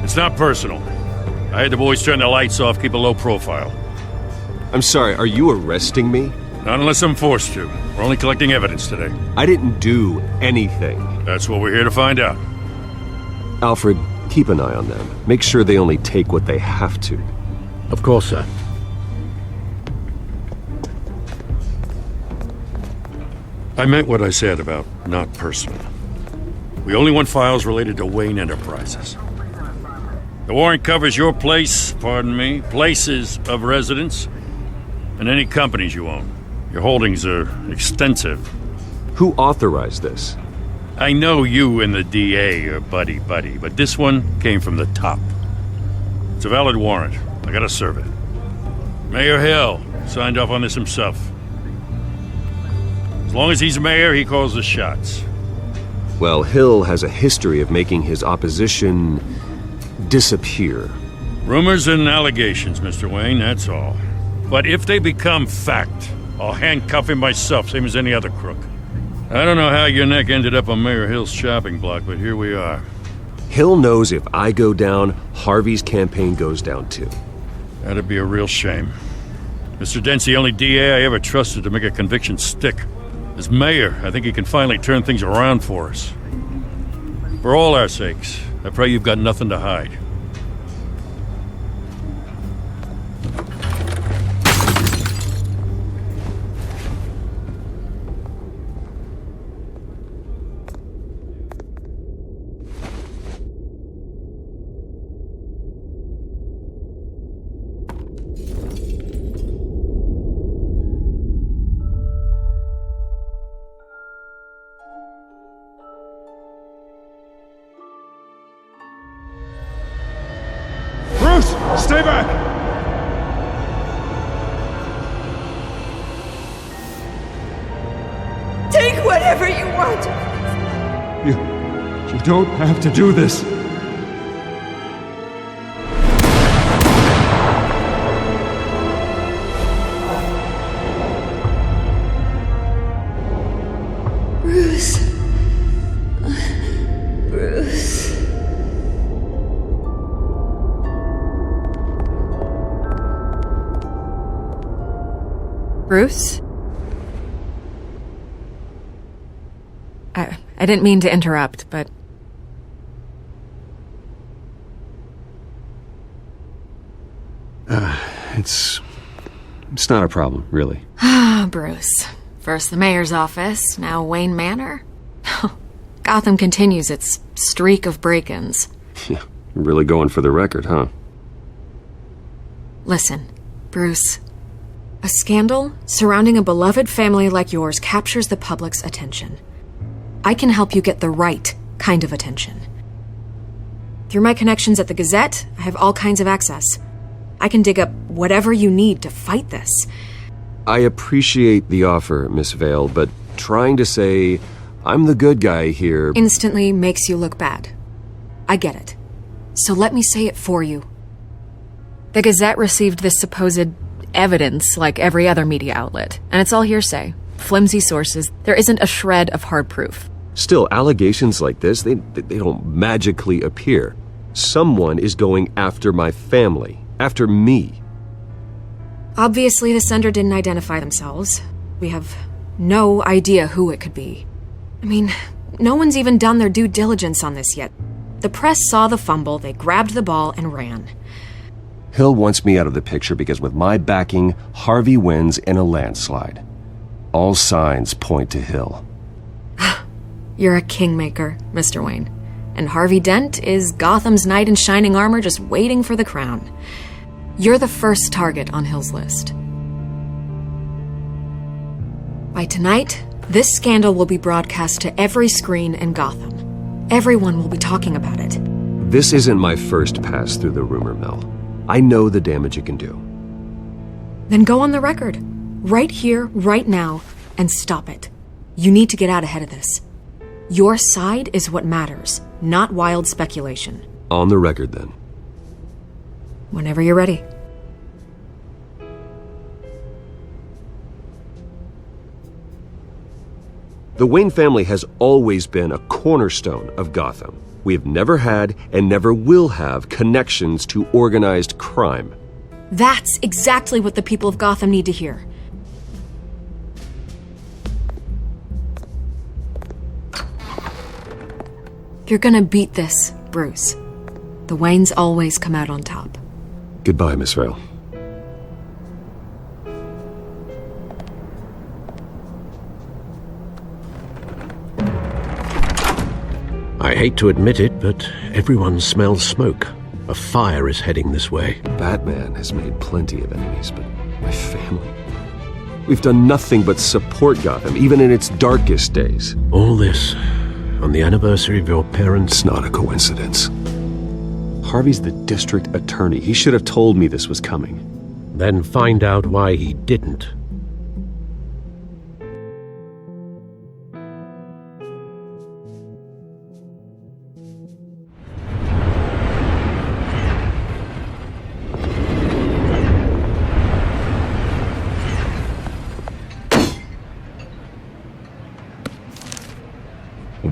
It's not personal. I had the boys turn the lights off, keep a low profile. I'm sorry, are you arresting me? Not unless I'm forced to. We're only collecting evidence today. I didn't do anything. That's what we're here to find out. Alfred, keep an eye on them. Make sure they only take what they have to. Of course, sir. I meant what I said about not personal. We only want files related to Wayne Enterprises. The warrant covers your place, places of residence, and any companies you own. Your holdings are extensive. Who authorized this? I know you and the DA are buddy-buddy, but this one came from the top. It's a valid warrant. I gotta serve it. Mayor Hill signed off on this himself. As long as he's mayor, he calls the shots. Well, Hill has a history of making his opposition disappear. Rumors and allegations, Mr. Wayne, that's all. But if they become fact, I'll handcuff him myself, same as any other crook. I don't know how your neck ended up on Mayor Hill's shopping block, but here we are. Hill knows if I go down, Harvey's campaign goes down too. That'd be a real shame. Mr. Dent's the only DA I ever trusted to make a conviction stick. As mayor, I think he can finally turn things around for us. For all our sakes, I pray you've got nothing to hide. Stay back! Take whatever you want. You don't have to do this. Bruce? I didn't mean to interrupt, but... It's not a problem, really. Ah, Bruce. First the mayor's office, now Wayne Manor. Gotham continues its streak of break-ins. Yeah, really going for the record, huh? Listen, Bruce. A scandal surrounding a beloved family like yours captures the public's attention. I can help you get the right kind of attention. Through my connections at the Gazette, I have all kinds of access. I can dig up whatever you need to fight this. I appreciate the offer, Miss Vale, but trying to say I'm the good guy here instantly makes you look bad. I get it. So let me say it for you. The Gazette received this supposed evidence like every other media outlet, and it's all hearsay. Flimsy sources. There isn't a shred of hard proof. Still, allegations like this, they don't magically appear. Someone is going after my family, after me. Obviously, the sender didn't identify themselves. We have no idea who it could be. I mean, no one's even done their due diligence on this yet. The press saw the fumble, they grabbed the ball and ran. Hill wants me out of the picture because with my backing, Harvey wins in a landslide. All signs point to Hill. You're a kingmaker, Mr. Wayne. And Harvey Dent is Gotham's knight in shining armor just waiting for the crown. You're the first target on Hill's list. By tonight, this scandal will be broadcast to every screen in Gotham. Everyone will be talking about it. This isn't my first pass through the rumor mill. I know the damage it can do. Then go on the record. Right here, right now, and stop it. You need to get out ahead of this. Your side is what matters, not wild speculation. On the record, then. Whenever you're ready. The Wayne family has always been a cornerstone of Gotham. We have never had and never will have connections to organized crime. That's exactly what the people of Gotham need to hear. You're gonna beat this, Bruce. The Waynes always come out on top. Goodbye, Miss Vale. I hate to admit it, but everyone smells smoke. A fire is heading this way. Batman has made plenty of enemies, but my family... We've done nothing but support Gotham, even in its darkest days. All this on the anniversary of your parents'... It's not a coincidence. Harvey's the district attorney. He should have told me this was coming. Then find out why he didn't.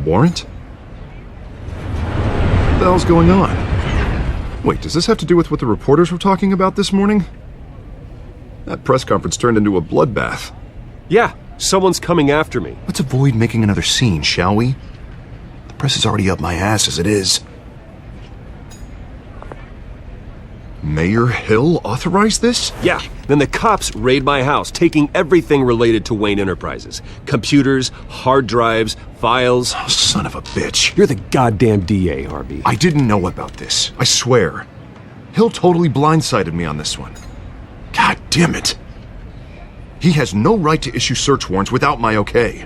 Warrant? What the hell's going on? Wait, does this have to do with what the reporters were talking about this morning? That press conference turned into a bloodbath. Yeah, someone's coming after me. Let's avoid making another scene, shall we? The press is already up my ass as it is. Mayor Hill authorized this? Yeah, then the cops raid my house, taking everything related to Wayne Enterprises. Computers, hard drives, files. Oh, son of a bitch. You're the goddamn DA, Harvey. I didn't know about this, I swear. Hill totally blindsided me on this one. God damn it. He has no right to issue search warrants without my okay.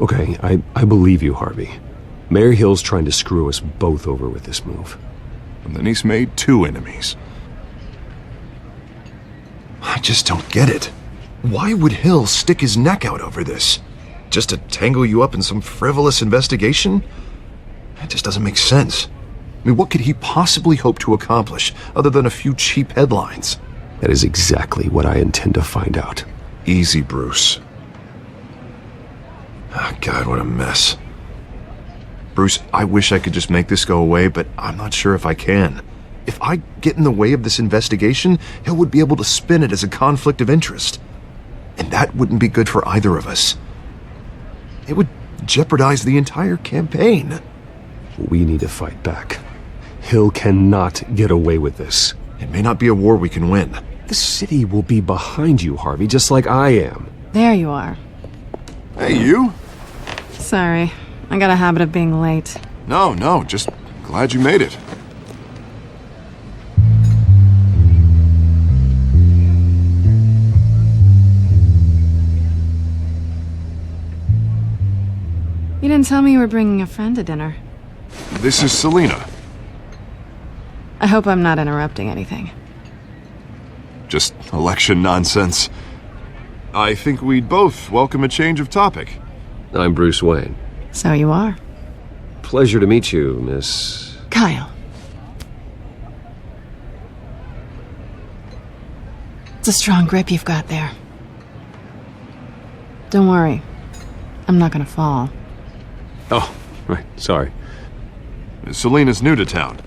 Okay, I believe you, Harvey. Mayor Hill's trying to screw us both over with this move. And then he's made 2 enemies. I just don't get it. Why would Hill stick his neck out over this? Just to tangle you up in some frivolous investigation? That just doesn't make sense. I mean, what could he possibly hope to accomplish other than a few cheap headlines? That is exactly what I intend to find out. Easy, Bruce. Oh, God, what a mess. Bruce, I wish I could just make this go away, but I'm not sure if I can. If I get in the way of this investigation, Hill would be able to spin it as a conflict of interest. And that wouldn't be good for either of us. It would jeopardize the entire campaign. We need to fight back. Hill cannot get away with this. It may not be a war we can win. The city will be behind you, Harvey, just like I am. There you are. Hey, you? Sorry, I got a habit of being late. No, just glad you made it. You didn't tell me you were bringing a friend to dinner. This is Selena. I hope I'm not interrupting anything. Just election nonsense. I think we'd both welcome a change of topic. I'm Bruce Wayne. So you are. Pleasure to meet you, Miss... Kyle. It's a strong grip you've got there. Don't worry. I'm not gonna fall. Oh, right, sorry. Selena's new to town.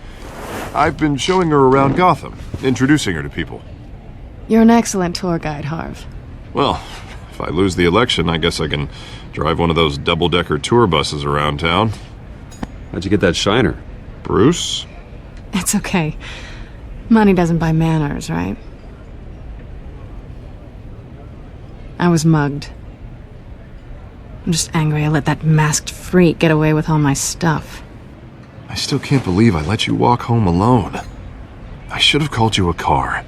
I've been showing her around Gotham, introducing her to people. You're an excellent tour guide, Harv. Well, if I lose the election, I guess I can drive one of those double-decker tour buses around town. How'd you get that shiner? Bruce? It's okay. Money doesn't buy manners, right? I was mugged. I'm just angry I let that masked freak get away with all my stuff. I still can't believe I let you walk home alone. I should have called you a car.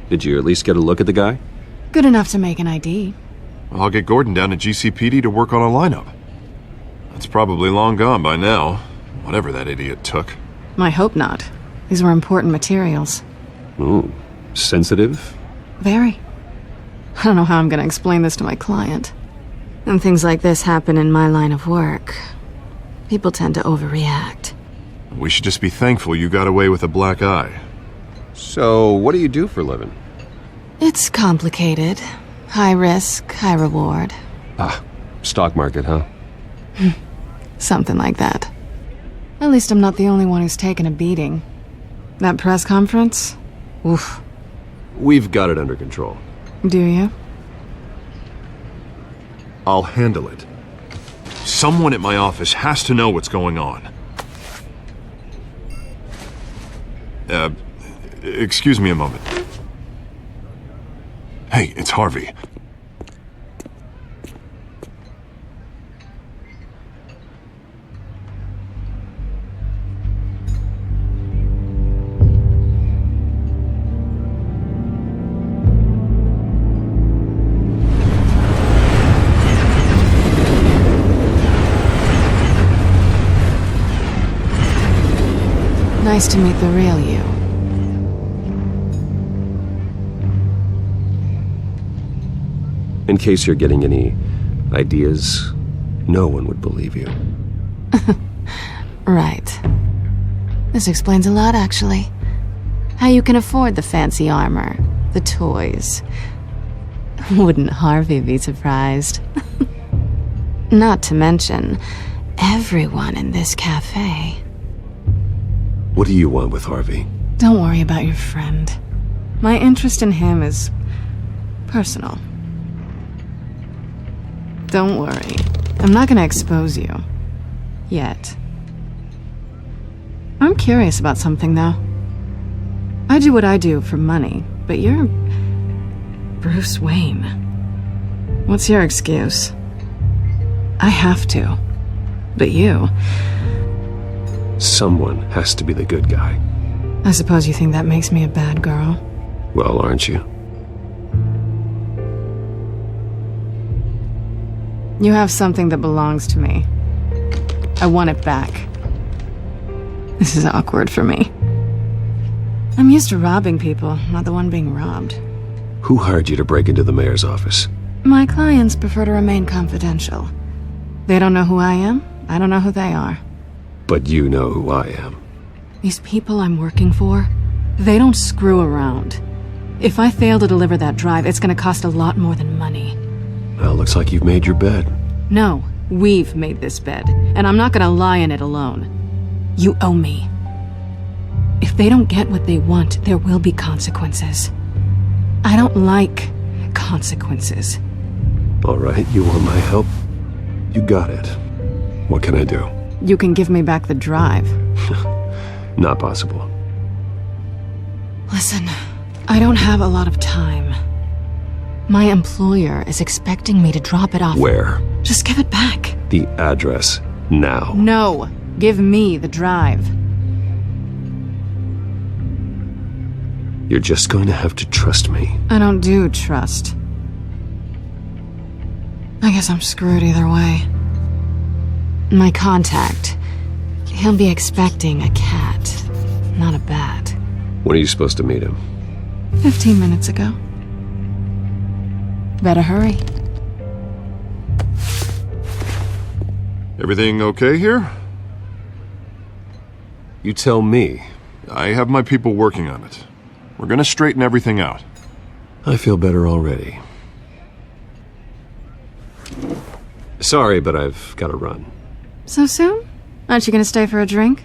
Did you at least get a look at the guy? Good enough to make an ID. Well, I'll get Gordon down to GCPD to work on a lineup. That's probably long gone by now, whatever that idiot took. I hope not. These were important materials. Ooh, sensitive? Very. I don't know how I'm going to explain this to my client. And things like this happen in my line of work. People tend to overreact. We should just be thankful you got away with a black eye. So, what do you do for a living? It's complicated. High risk, high reward. Ah, stock market, huh? Something like that. At least I'm not the only one who's taken a beating. That press conference? Oof. We've got it under control. Do you? I'll handle it. Someone at my office has to know what's going on. Excuse me a moment. Hey, it's Harvey. Nice to meet the real you. In case you're getting any ideas, no one would believe you. Right. This explains a lot, actually. How you can afford the fancy armor, the toys. Wouldn't Harvey be surprised? Not to mention, everyone in this cafe. What do you want with Harvey? Don't worry about your friend. My interest in him is personal. Don't worry. I'm not gonna expose you. Yet. I'm curious about something, though. I do what I do for money, but you're... Bruce Wayne. What's your excuse? I have to. But you... Someone has to be the good guy. I suppose you think that makes me a bad girl? Well, aren't you? You have something that belongs to me. I want it back. This is awkward for me. I'm used to robbing people, not the one being robbed. Who hired you to break into the mayor's office? My clients prefer to remain confidential. They don't know who I am, I don't know who they are. But you know who I am. These people I'm working for, they don't screw around. If I fail to deliver that drive, it's gonna cost a lot more than money. Well, looks like you've made your bed. No, we've made this bed, and I'm not gonna lie in it alone. You owe me. If they don't get what they want, there will be consequences. I don't like consequences. All right, you want my help? You got it. What can I do? You can give me back the drive. Not possible. Listen, I don't have a lot of time. My employer is expecting me to drop it off. Where? Just give it back. The address, now. No, give me the drive. You're just going to have to trust me. I don't do trust. I guess I'm screwed either way. My contact, he'll be expecting a cat, not a bat. When are you supposed to meet him? 15 minutes ago. Better hurry. Everything okay here? You tell me. I have my people working on it. We're gonna straighten everything out. I feel better already. Sorry, but I've got to run. So soon? Aren't you gonna stay for a drink?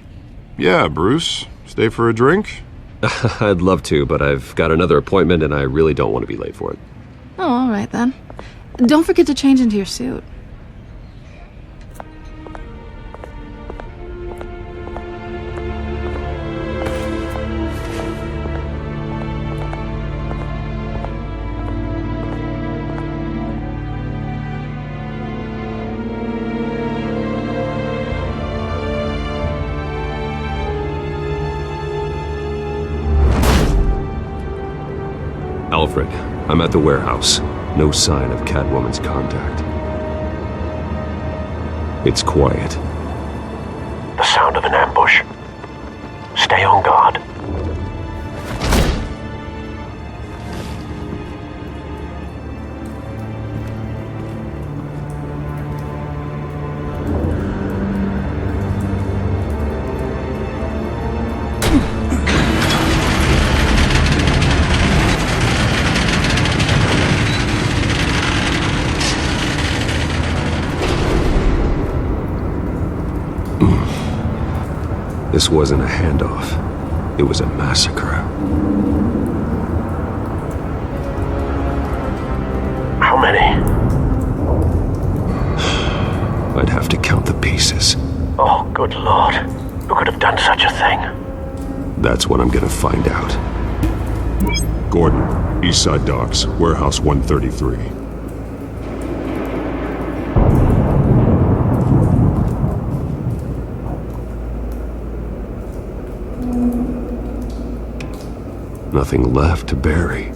Yeah, Bruce. Stay for a drink? I'd love to, but I've got another appointment and I really don't want to be late for it. Oh, all right then. Don't forget to change into your suit. Alfred, I'm at the warehouse. No sign of Catwoman's contact. It's quiet. The sound of an ambush. Stay on guard. This wasn't a handoff. It was a massacre. How many? I'd have to count the pieces. Oh, good lord. Who could have done such a thing? That's what I'm gonna find out. Gordon, Eastside Docks, Warehouse 133. Nothing left to bury.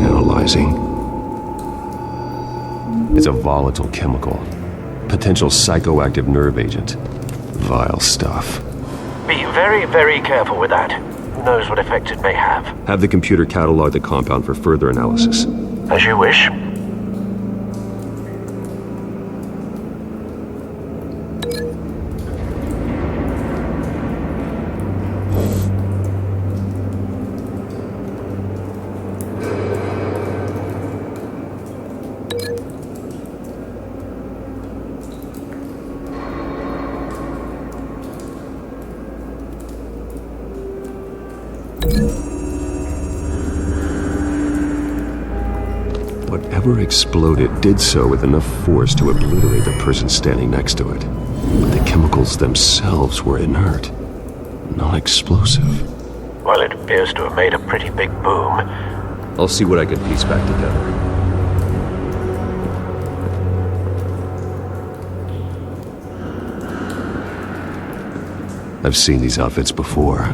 Analyzing. It's a volatile chemical. Potential psychoactive nerve agent. Vile stuff. Be very, very careful with that. Who knows what effect it may have. Have the computer catalog the compound for further analysis. As you wish. Whatever exploded did so with enough force to obliterate the person standing next to it. But the chemicals themselves were inert, non-explosive. Well, it appears to have made a pretty big boom. I'll see what I can piece back together. I've seen these outfits before.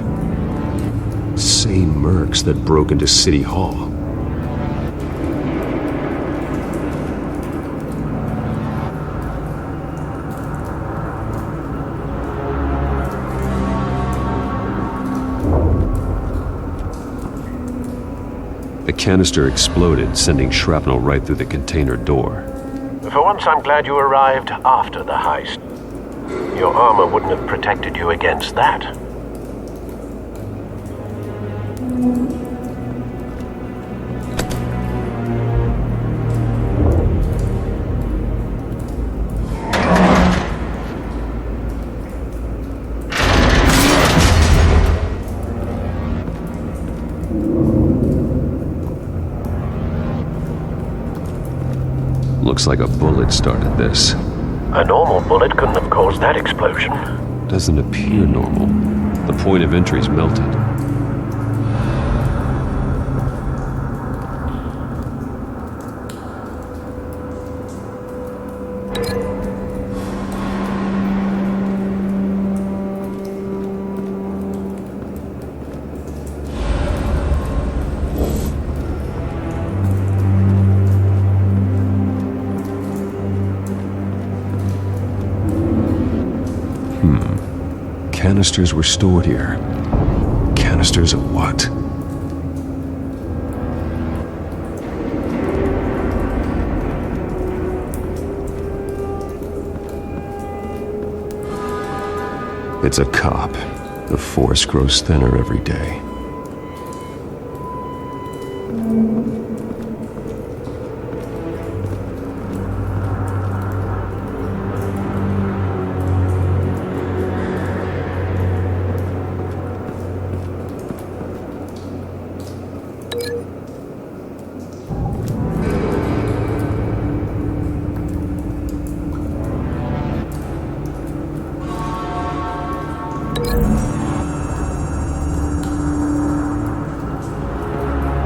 Same mercs that broke into City Hall. The canister exploded, sending shrapnel right through the container door. For once, I'm glad you arrived after the heist. Your armor wouldn't have protected you against that. Looks like a bullet started this. A normal bullet couldn't have caused that explosion. Doesn't appear normal. The point of entry's melted. Canisters were stored here. Canisters of what? It's a cop. The force grows thinner every day.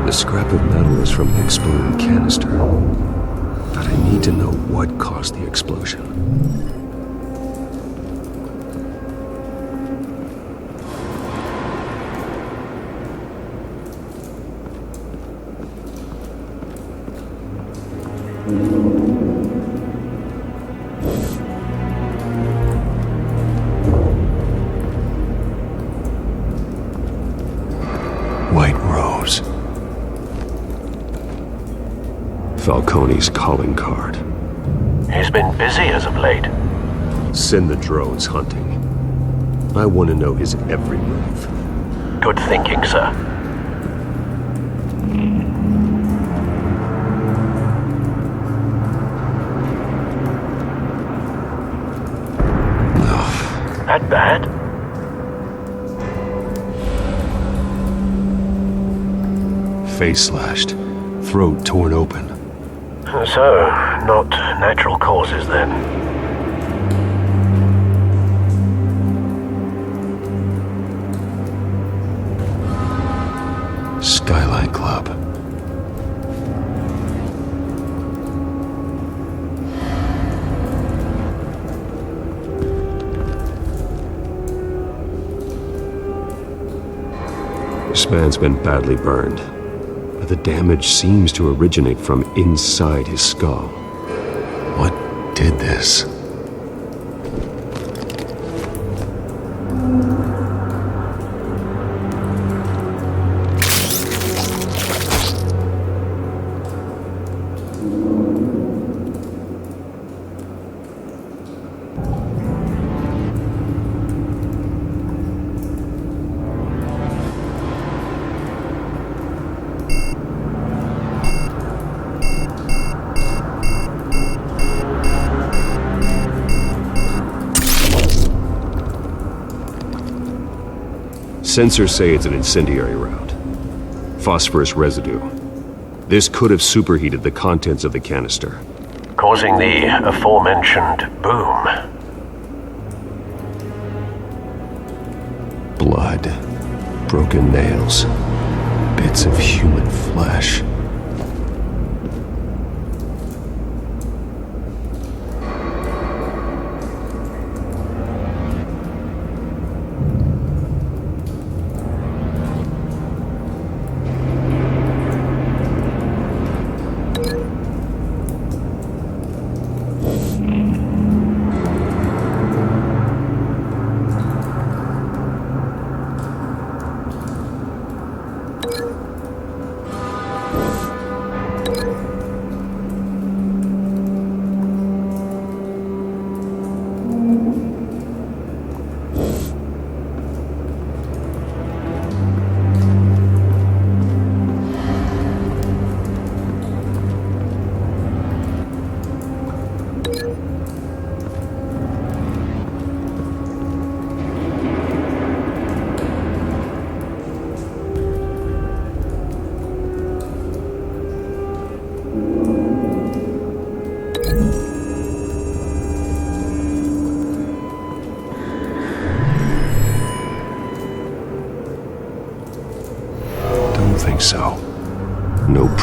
The scrap of metal is from an exploded canister. But I need to know what caused the explosion. White Rose. Falcone's calling card. He's been busy as of late. Send the drones hunting. I want to know his every move. Good thinking, sir. That bad? Face slashed, throat torn open. So, not natural causes then. Skyline Club. This man's been badly burned. The damage seems to originate from inside his skull. What did this? Sensors say it's an incendiary round. Phosphorus residue. This could have superheated the contents of the canister, causing the aforementioned boom. Blood, broken nails, bits of human flesh.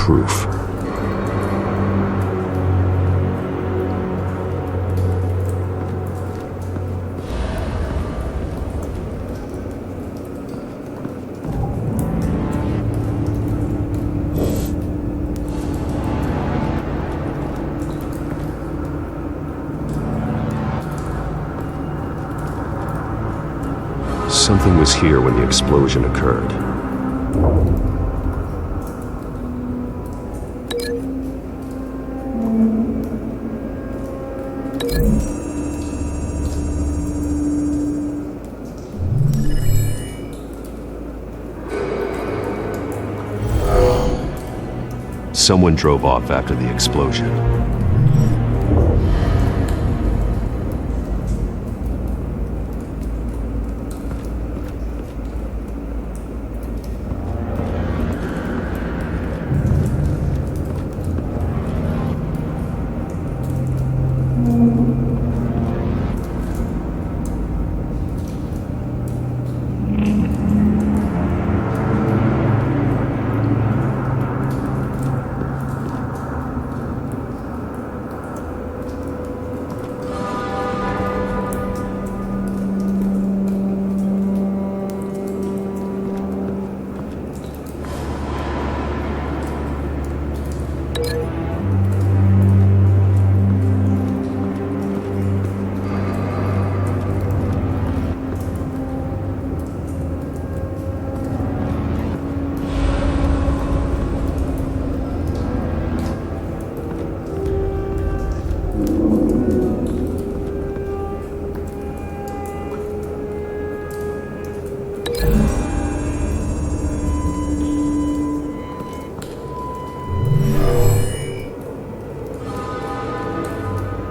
proof. Something was here when the explosion occurred. Someone drove off after the explosion.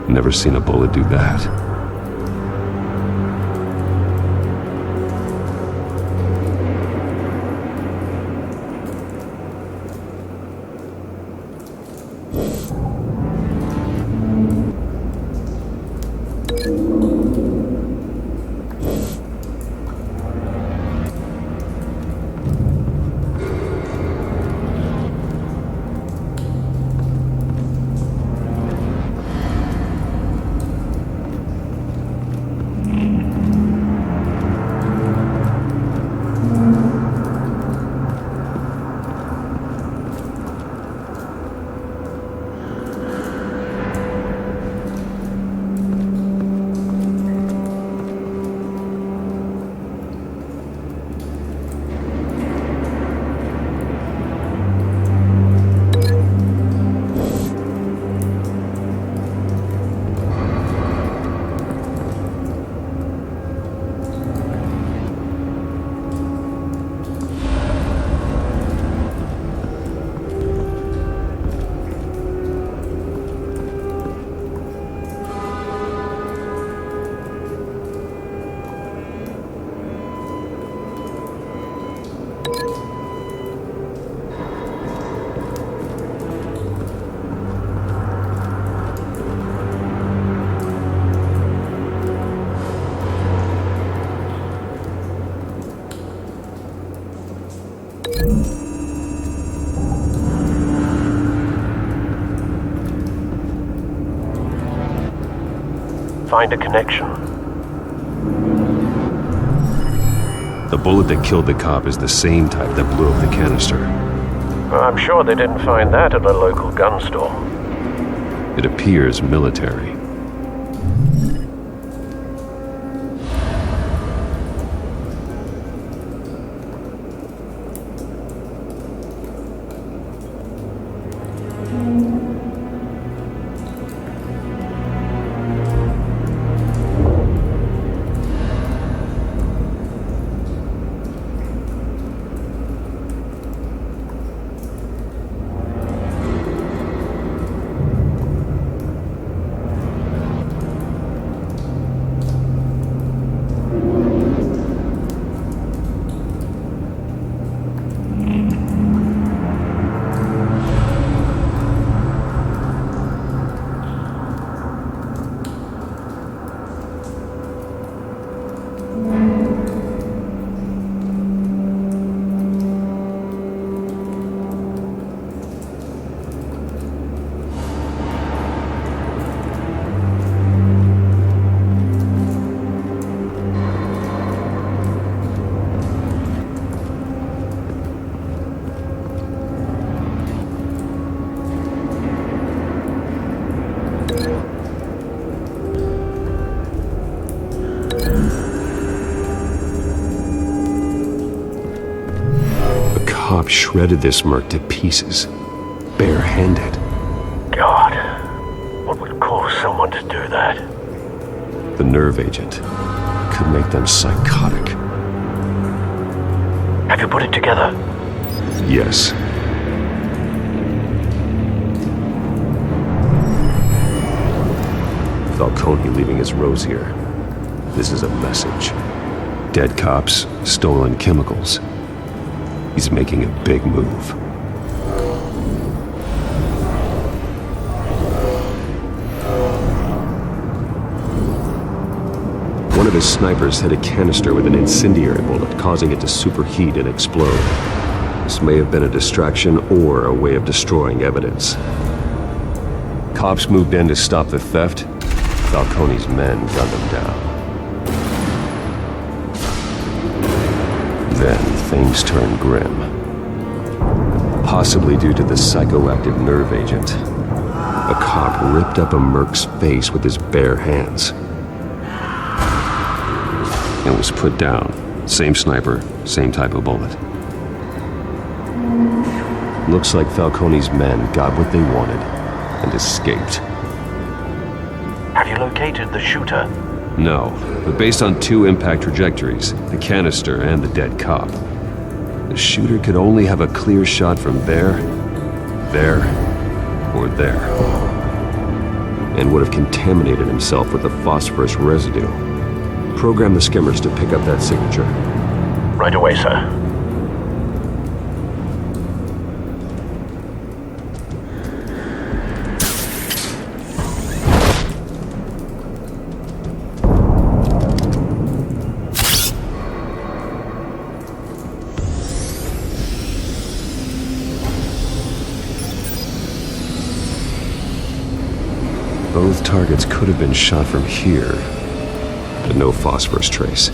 Never seen a bullet do that. Find a connection. The bullet that killed the cop is the same type that blew up the canister. I'm sure they didn't find that at a local gun store. It appears military. cop shredded this merc to pieces, barehanded. God, what would cause someone to do that? The nerve agent could make them psychotic. Have you put it together? Yes. Falcone leaving his rose here. This is a message. Dead cops, stolen chemicals. He's making a big move. One of his snipers hit a canister with an incendiary bullet, causing it to superheat and explode. This may have been a distraction or a way of destroying evidence. Cops moved in to stop the theft. Falcone's men gunned him down. Then things turned grim. Possibly due to the psychoactive nerve agent. A cop ripped up a merc's face with his bare hands. And was put down. Same sniper, same type of bullet. Looks like Falcone's men got what they wanted and escaped. Have you located the shooter? No, but based on two impact trajectories, the canister and the dead cop, the shooter could only have a clear shot from there, or there. And would have contaminated himself with the phosphorus residue. Program the skimmers to pick up that signature. Right away, sir. Both targets could have been shot from here, but no phosphorus trace.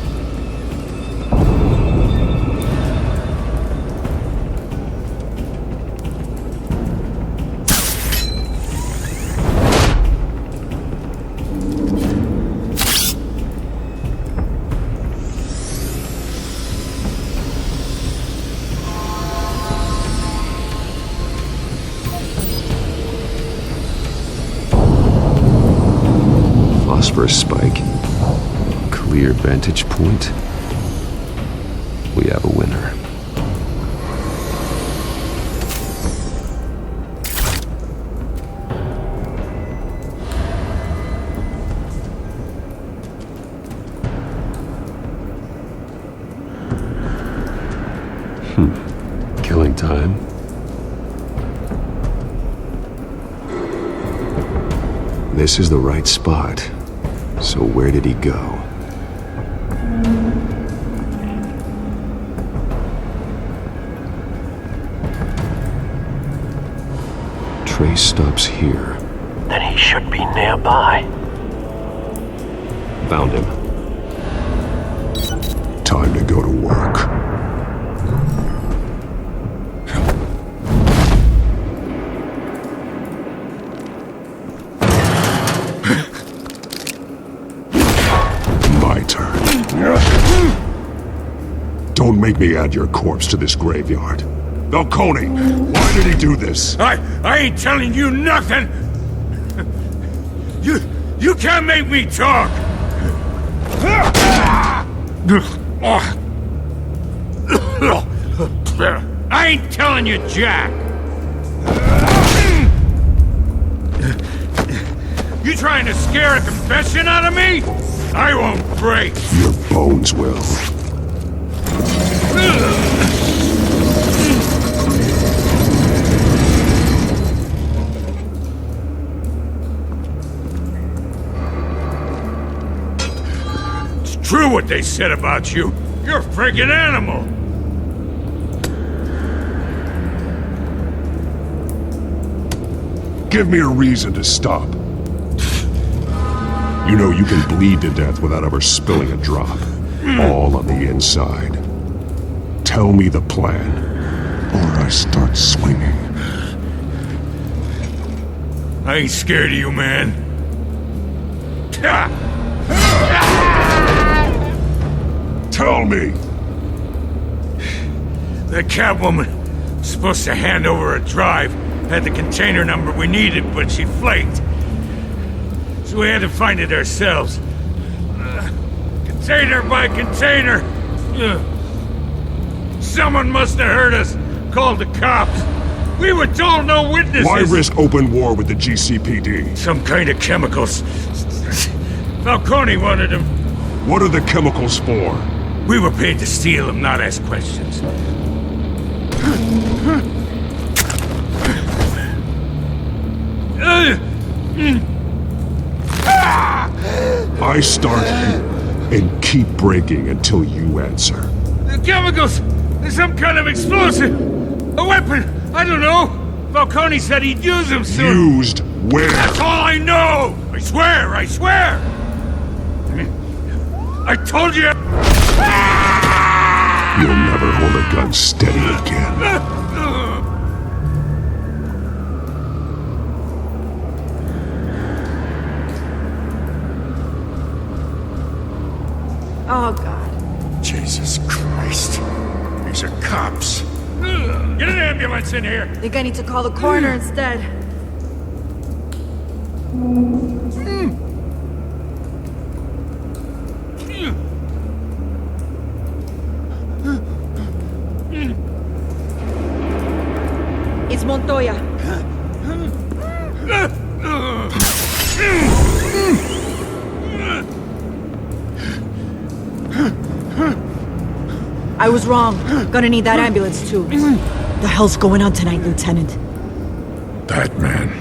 Phosphorus spike. Clear vantage point. We have a winner. Killing time. This is the right spot. So where did he go? Trace stops here. Then he should be nearby. Found him. Time to go to work. My turn. Don't make me add your corpse to this graveyard. Falcone, why did he do this? I ain't telling you nothing! You can't make me talk! I ain't telling you jack! You trying to scare a confession out of me? I won't break! Your bones will. It's true what they said about you. You're a friggin' animal! Give me a reason to stop. You know you can bleed to death without ever spilling a drop. All on the inside. Tell me the plan, or I start swinging. I ain't scared of you, man. Tell me! That Catwoman, Supposed to hand over a drive. Had the container number we needed, but she flaked. So we had to find it ourselves. Container by container. Someone must have heard us. Called the cops. We were told no witnesses. Why risk open war with the GCPD? Some kind of chemicals. Falcone wanted them. What are the chemicals for? We were paid to steal them, not ask questions. I start and keep breaking until you answer. The chemicals! There's some kind of explosive! A weapon! I don't know! Falcone said he'd use them soon! Used where? That's all I know! I swear! I swear! I told you! You'll never hold a gun steady again. Oh, God. Jesus Christ. These are cops. Get an ambulance in here! Think I need to call the coroner instead. It's Montoya. I was wrong. Gonna need that ambulance too. The hell's going on tonight, Lieutenant? Batman.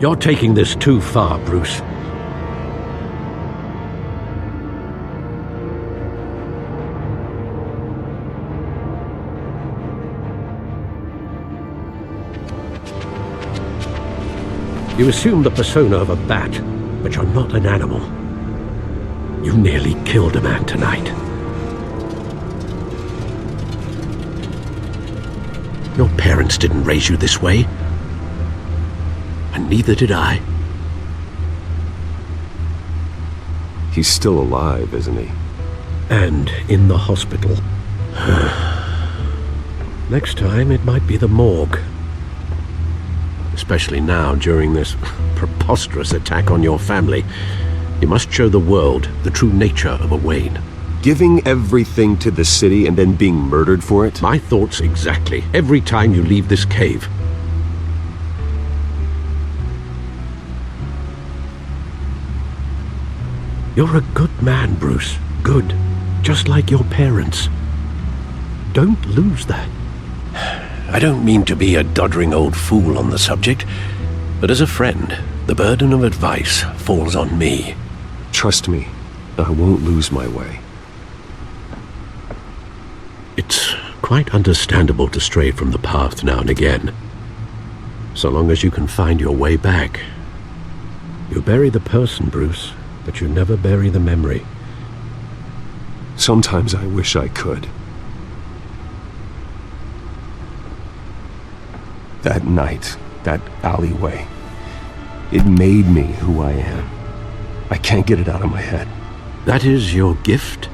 You're taking this too far, Bruce. You assume the persona of a bat, but you're not an animal. You nearly killed a man tonight. Your parents didn't raise you this way. And neither did I. He's still alive, isn't he? And in the hospital. Next time, it might be the morgue. Especially now, during this preposterous attack on your family. You must show the world the true nature of a Wayne. Giving everything to the city and then being murdered for it? My thoughts exactly. Every time you leave this cave. You're a good man, Bruce. Good. Just like your parents. Don't lose that. I don't mean to be a doddering old fool on the subject, but as a friend, the burden of advice falls on me. Trust me, I won't lose my way. It's quite understandable to stray from the path now and again. So long as you can find your way back. You bury the person, Bruce, but you never bury the memory. Sometimes I wish I could. That night, that alleyway, it made me who I am. I can't get it out of my head. That is your gift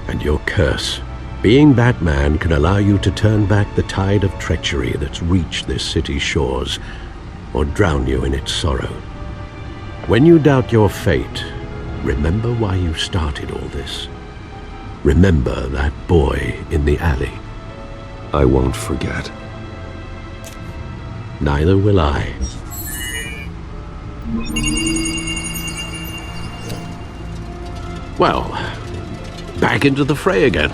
and your curse. Being Batman can allow you to turn back the tide of treachery that's reached this city's shores, or drown you in its sorrow. When you doubt your fate, remember why you started all this. Remember that boy in the alley. I won't forget. Neither will I. Well, back into the fray again.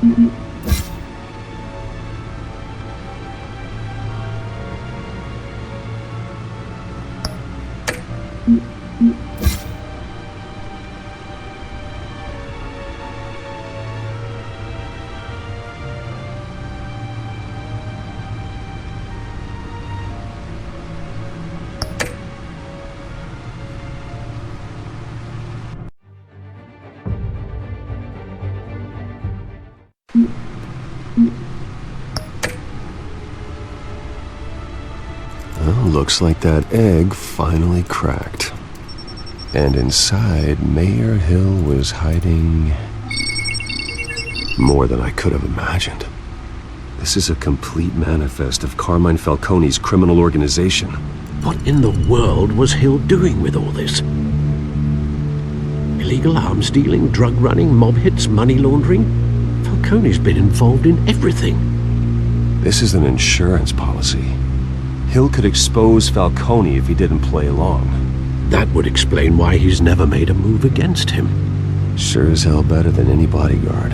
Well, looks like that egg finally cracked. And inside, Mayor Hill was hiding more than I could have imagined. This is a complete manifest of Carmine Falcone's criminal organization. What in the world was Hill doing with all this? Illegal arms dealing, drug running, mob hits, money laundering? Falcone's been involved in everything. This is an insurance policy. Hill could expose Falcone if he didn't play along. That would explain why he's never made a move against him. Sure as hell better than any bodyguard.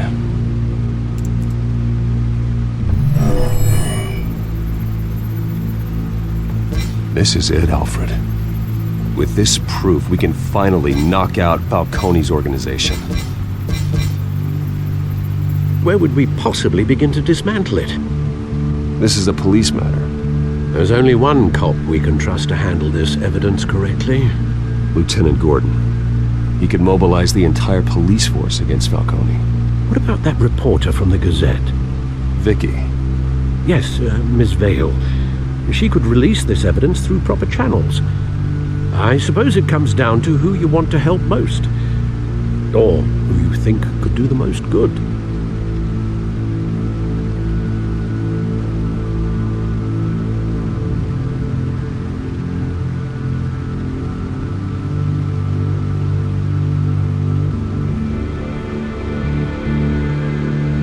This is it, Alfred. With this proof, we can finally knock out Falcone's organization. Where would we possibly begin to dismantle it? This is a police matter. There's only one cop we can trust to handle this evidence correctly. Lieutenant Gordon. He could mobilize the entire police force against Falcone. What about that reporter from the Gazette? Vicky. Yes, Miss Vale. She could release this evidence through proper channels. I suppose it comes down to who you want to help most. Or who you think could do the most good.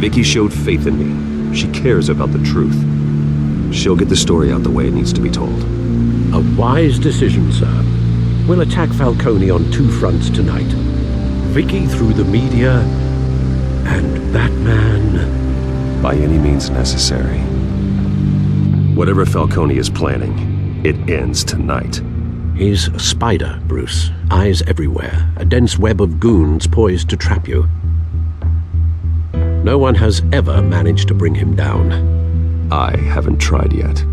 Vicky showed faith in me. She cares about the truth. She'll get the story out the way it needs to be told. A wise decision, sir. We'll attack Falcone on two fronts tonight. Vicky through the media, and Batman... by any means necessary. Whatever Falcone is planning, it ends tonight. He's a spider, Bruce. Eyes everywhere. A dense web of goons poised to trap you. No one has ever managed to bring him down. I haven't tried yet.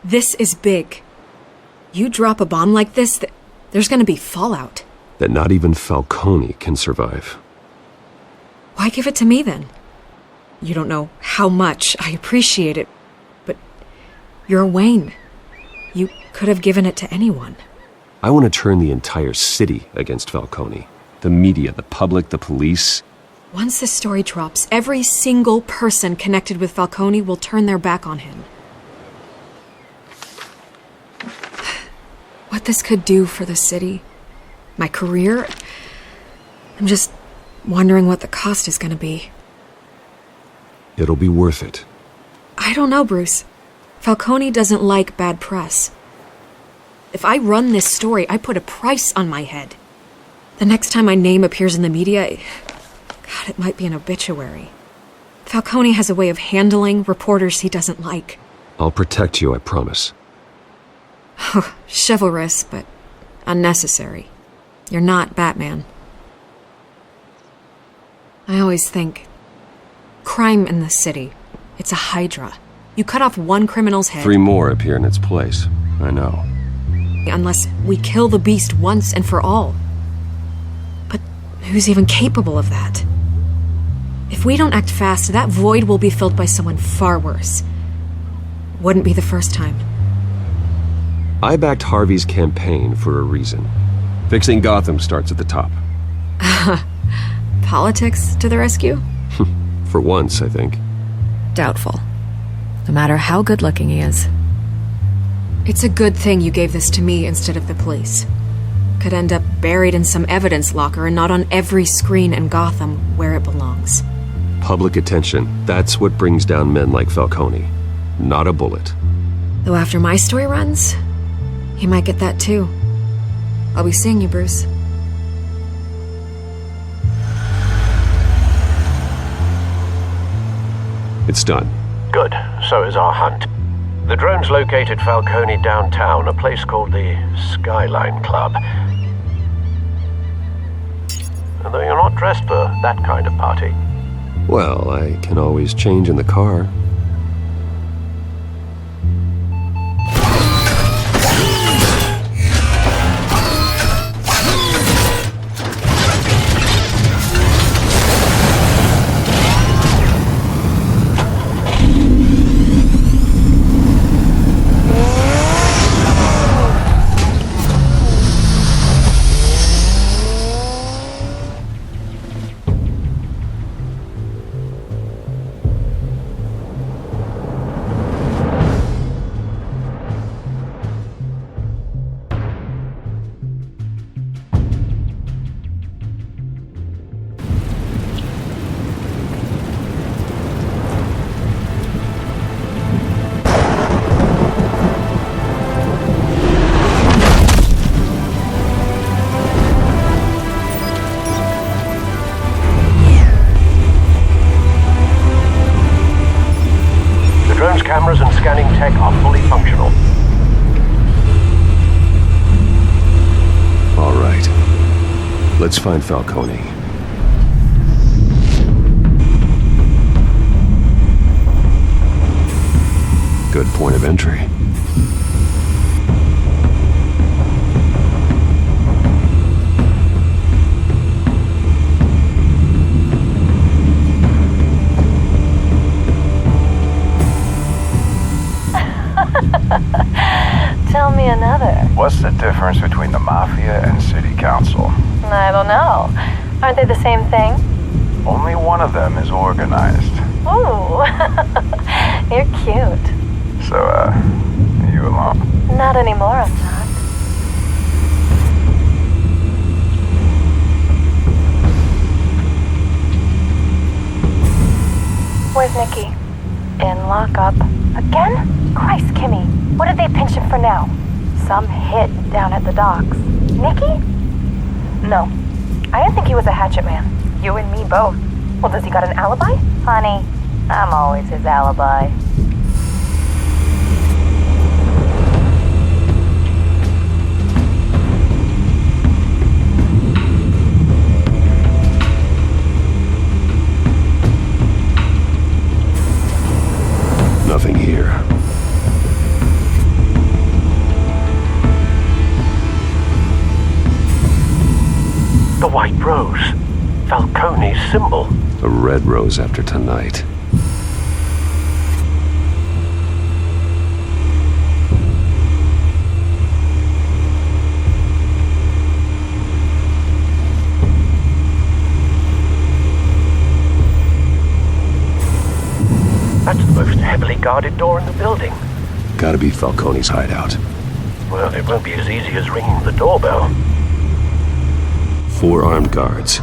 This is big. You drop a bomb like this, there's gonna be fallout. That not even Falcone can survive. Why give it to me then? You don't know how much I appreciate it, but you're Wayne. You could have given it to anyone. I want to turn the entire city against Falcone. The media, the public, the police. Once this story drops, every single person connected with Falcone will turn their back on him. What this could do for the city, my career, I'm just wondering what the cost is gonna be. It'll be worth it. I don't know, Bruce. Falcone doesn't like bad press. If I run this story, I put a price on my head. The next time my name appears in the media, God, it might be an obituary. Falcone has a way of handling reporters he doesn't like. I'll protect you, I promise. Chivalrous, but unnecessary. You're not Batman. I always think, crime in the city, it's a hydra. You cut off one criminal's head... 3 more appear in its place. I know. Unless we kill the beast once and for all. But who's even capable of that? If we don't act fast, that void will be filled by someone far worse. Wouldn't be the first time. I backed Harvey's campaign for a reason. Fixing Gotham starts at the top. Politics to the rescue? For once, I think. Doubtful. No matter how good-looking he is. It's a good thing you gave this to me instead of the police. could end up buried in some evidence locker and not on every screen in Gotham where it belongs. Public attention, that's what brings down men like Falcone. Not a bullet. Though after my story runs, he might get that too. I'll be seeing you, Bruce. It's done. Good. So is our hunt. The drones located Falcone downtown, a place called the Skyline Club. Although you're not dressed for that kind of party. Well, I can always change in the car. Cameras and scanning tech are fully functional. All right. Let's find Falcone. Good point of entry. Tell me another. What's the difference between the Mafia and City Council? I don't know. Aren't they the same thing? Only one of them is organized. Ooh, you're cute. So, are you alone? Not anymore, I'm not. Where's Nikki? In lockup. Again? Christ, Kimmy. What did they pinch him for now? Some hit down at the docks. Nikki? No. I didn't think he was a hatchet man. You and me both. Well, does he got an alibi? Honey, I'm always his alibi. Nothing here. The white rose. Falcone's symbol. A red rose after tonight. That's the most heavily guarded door in the building. Gotta be Falcone's hideout. Well, it won't be as easy as ringing the doorbell. 4 armed guards.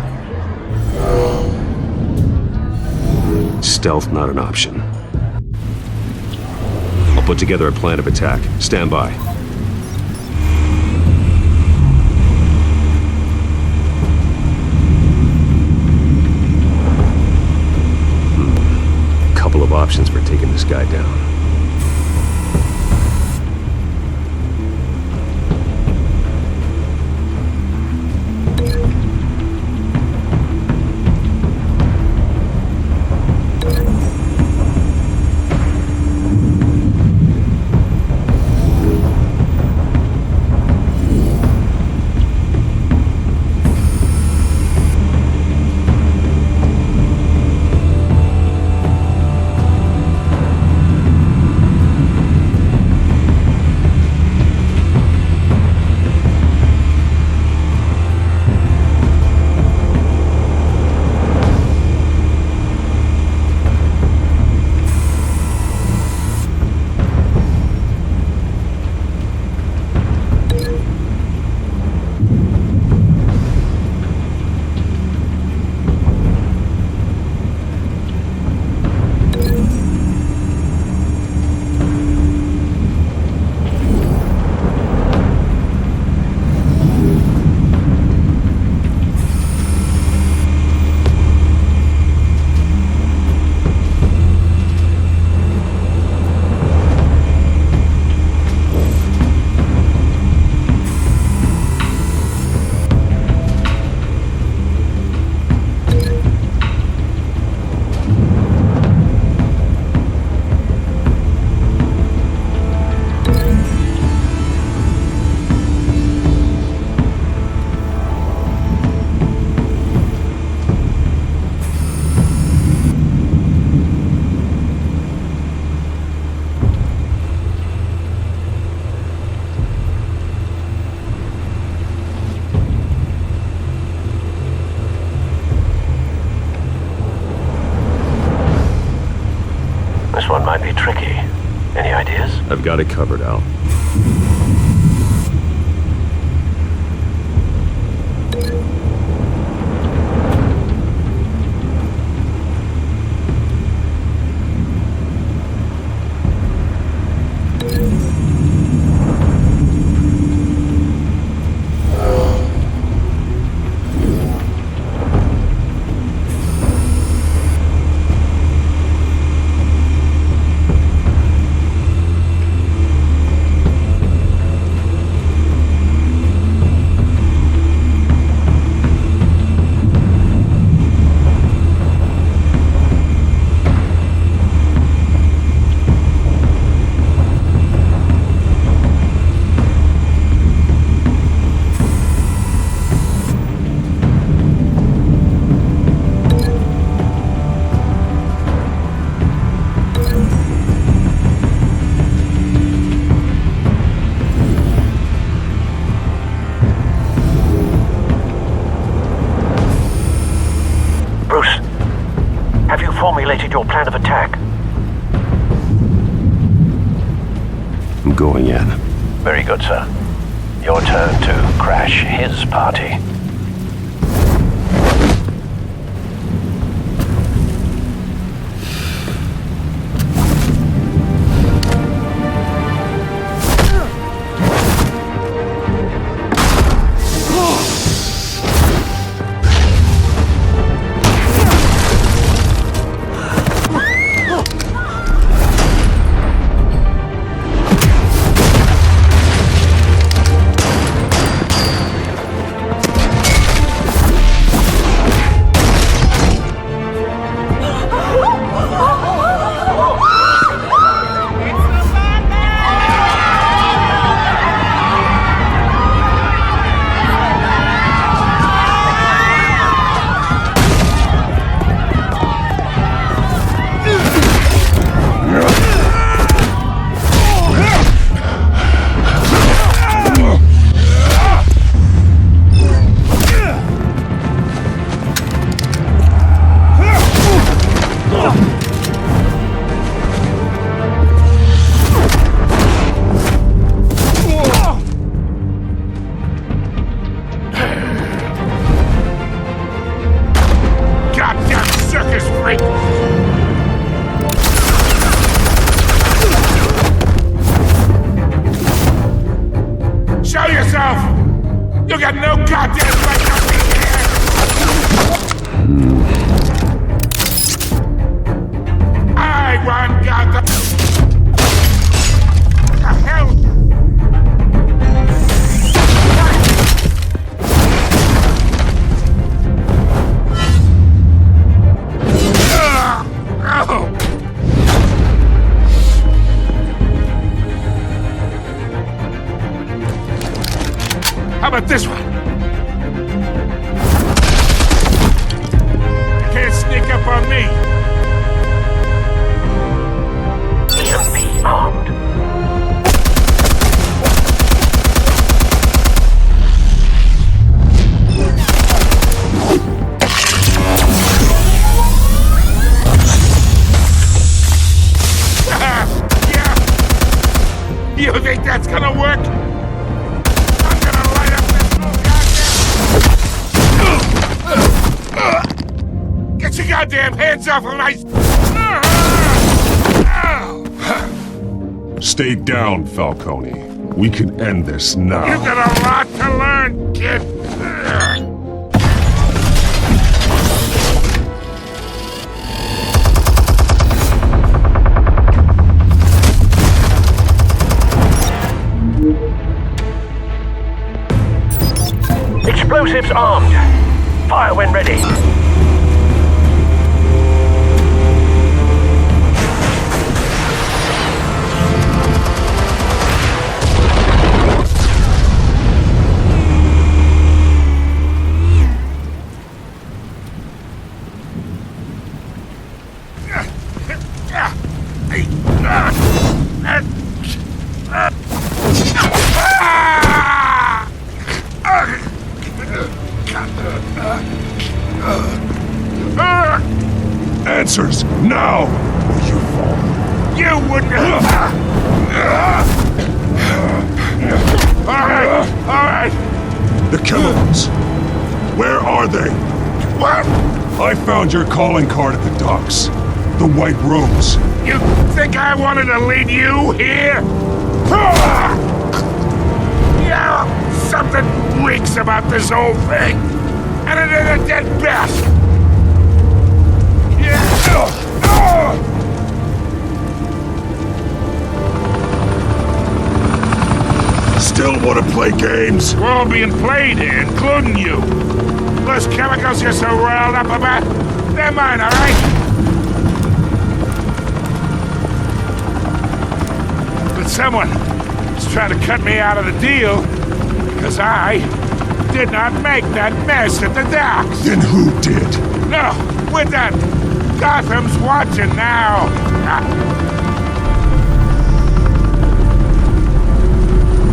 Stealth not an option. I'll put together a plan of attack. Stand by. Couple of options for taking this guy down. be tricky. Any ideas? I've got it covered, Al. Formulated your plan of attack. I'm going in. Very good, sir. Your turn to crash his party. Show yourself! You got no goddamn right to be here! I want Gotham! What the hell? How about this one? You can't sneak up on me. EMP armed. Yeah. You think that's gonna work? Get your goddamn hands off of my... Stay down, Falcone. We can end this now. You got a lot to learn, kid. Explosives armed. Fire when ready. Answers, now! Will you fall? You wouldn't... All right. The chemicals. Where are they? What? I found your calling card at the docks. The white robes. You think I wanted to lead you here? Yeah, something reeks about this whole thing. And it is a dead best. Still want to play games? We're all being played here, including you. Those chemicals you're so riled up about, they're mine, all right? But someone is trying to cut me out of the deal because I did not make that mess at the docks. Then who did? No, we're done. Gotham's watching now.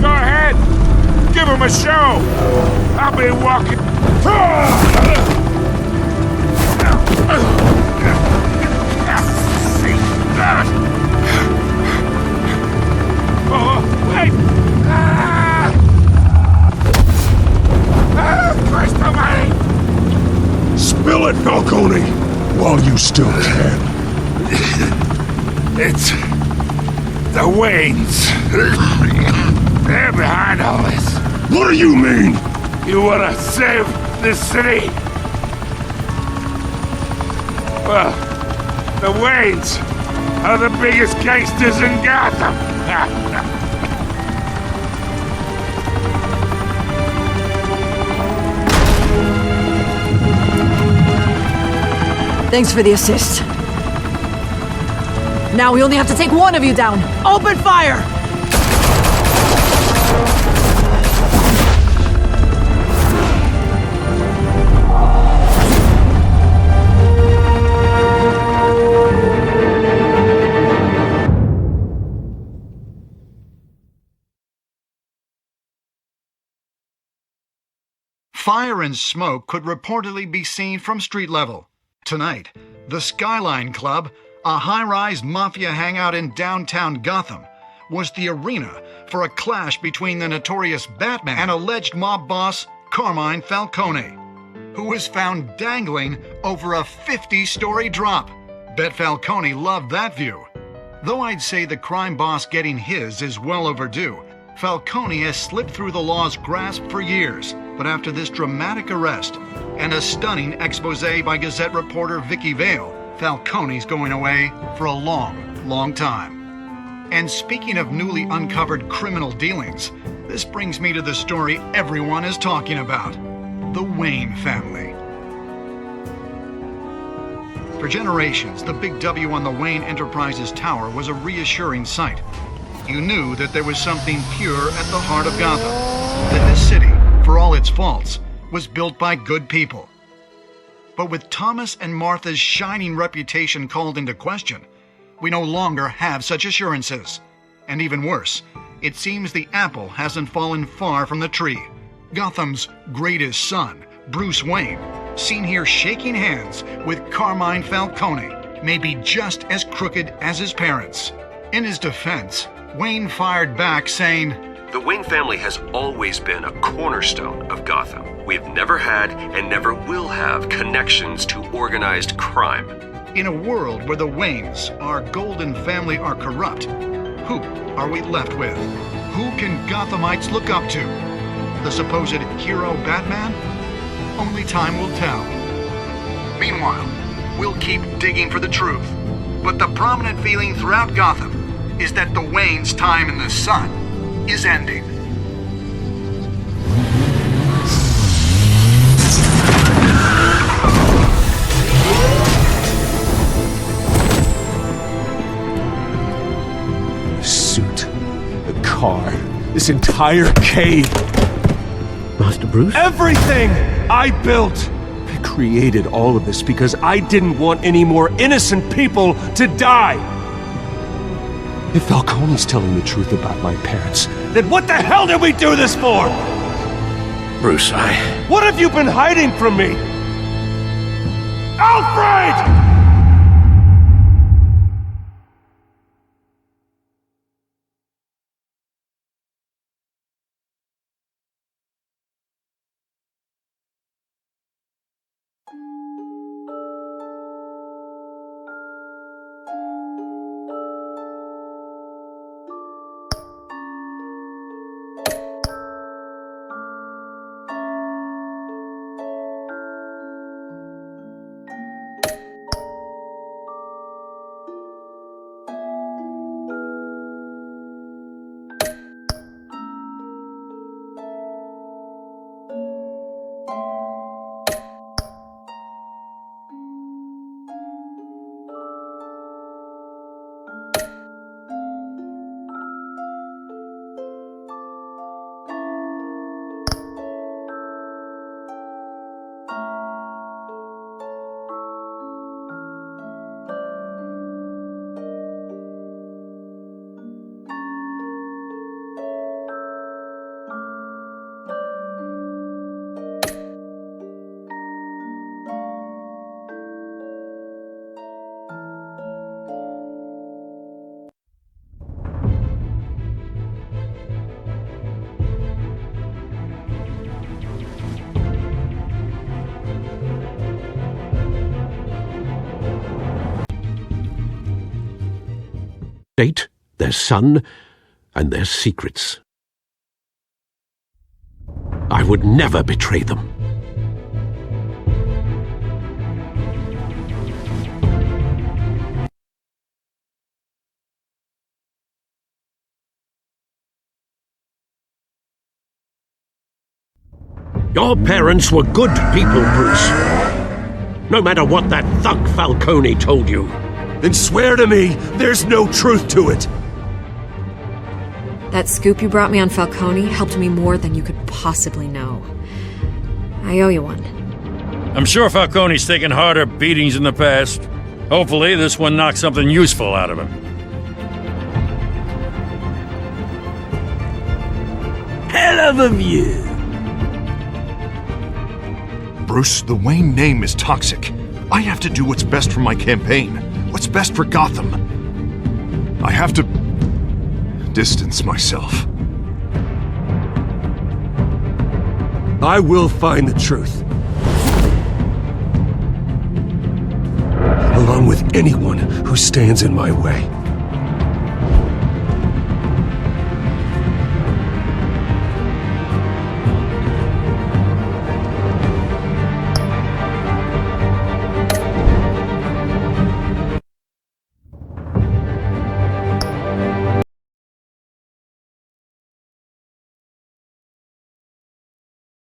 Go ahead. Give him a show. I'll be walking. Oh, wait. Christ almighty. Spill it, Falcone, while you still can. It's the Waynes. They're behind all this. What do you mean? You wanna save this city? Well, the Waynes are the biggest gangsters in Gotham. Thanks for the assist. Now we only have to take one of you down. Open fire! Fire and smoke could reportedly be seen from street level. Tonight, the Skyline Club, a high-rise mafia hangout in downtown Gotham, was the arena for a clash between the notorious Batman and alleged mob boss Carmine Falcone, who was found dangling over a 50-story drop. Bet Falcone loved that view. Though I'd say the crime boss getting his is well overdue, Falcone has slipped through the law's grasp for years. But after this dramatic arrest and a stunning expose by Gazette reporter Vicky Vale, Falcone's going away for a long, long time. And speaking of newly uncovered criminal dealings, this brings me to the story everyone is talking about: the Wayne family. For generations, the big W on the Wayne Enterprises Tower was a reassuring sight. You knew that there was something pure at the heart of Gotham, that this city, for all its faults, was built by good people. But with Thomas and Martha's shining reputation called into question, we no longer have such assurances. And even worse, it seems the apple hasn't fallen far from the tree. Gotham's greatest son, Bruce Wayne, seen here shaking hands with Carmine Falcone, may be just as crooked as his parents. In his defense, Wayne fired back saying, "The Wayne family has always been a cornerstone of Gotham. We've never had and never will have connections to organized crime." In a world where the Waynes, our golden family, are corrupt, who are we left with? Who can Gothamites look up to? The supposed hero Batman? Only time will tell. Meanwhile, we'll keep digging for the truth. But the prominent feeling throughout Gotham is that the Waynes' time in the sun is ending. The suit, the car, this entire cave. Master Bruce? Everything I built! I created all of this because I didn't want any more innocent people to die. If Falcone's telling the truth about my parents, then what the hell did we do this for? Bruce, What have you been hiding from me? Alfred! State, their son, and their secrets. I would never betray them. Your parents were good people, Bruce. No matter what that thug Falcone told you. Then swear to me there's no truth to it! That scoop you brought me on Falcone helped me more than you could possibly know. I owe you one. I'm sure Falcone's taken harder beatings in the past. Hopefully this one knocks something useful out of him. Hell of a view! Bruce, the Wayne name is toxic. I have to do what's best for my campaign. What's best for Gotham? I have to distance myself. I will find the truth. Along with anyone who stands in my way.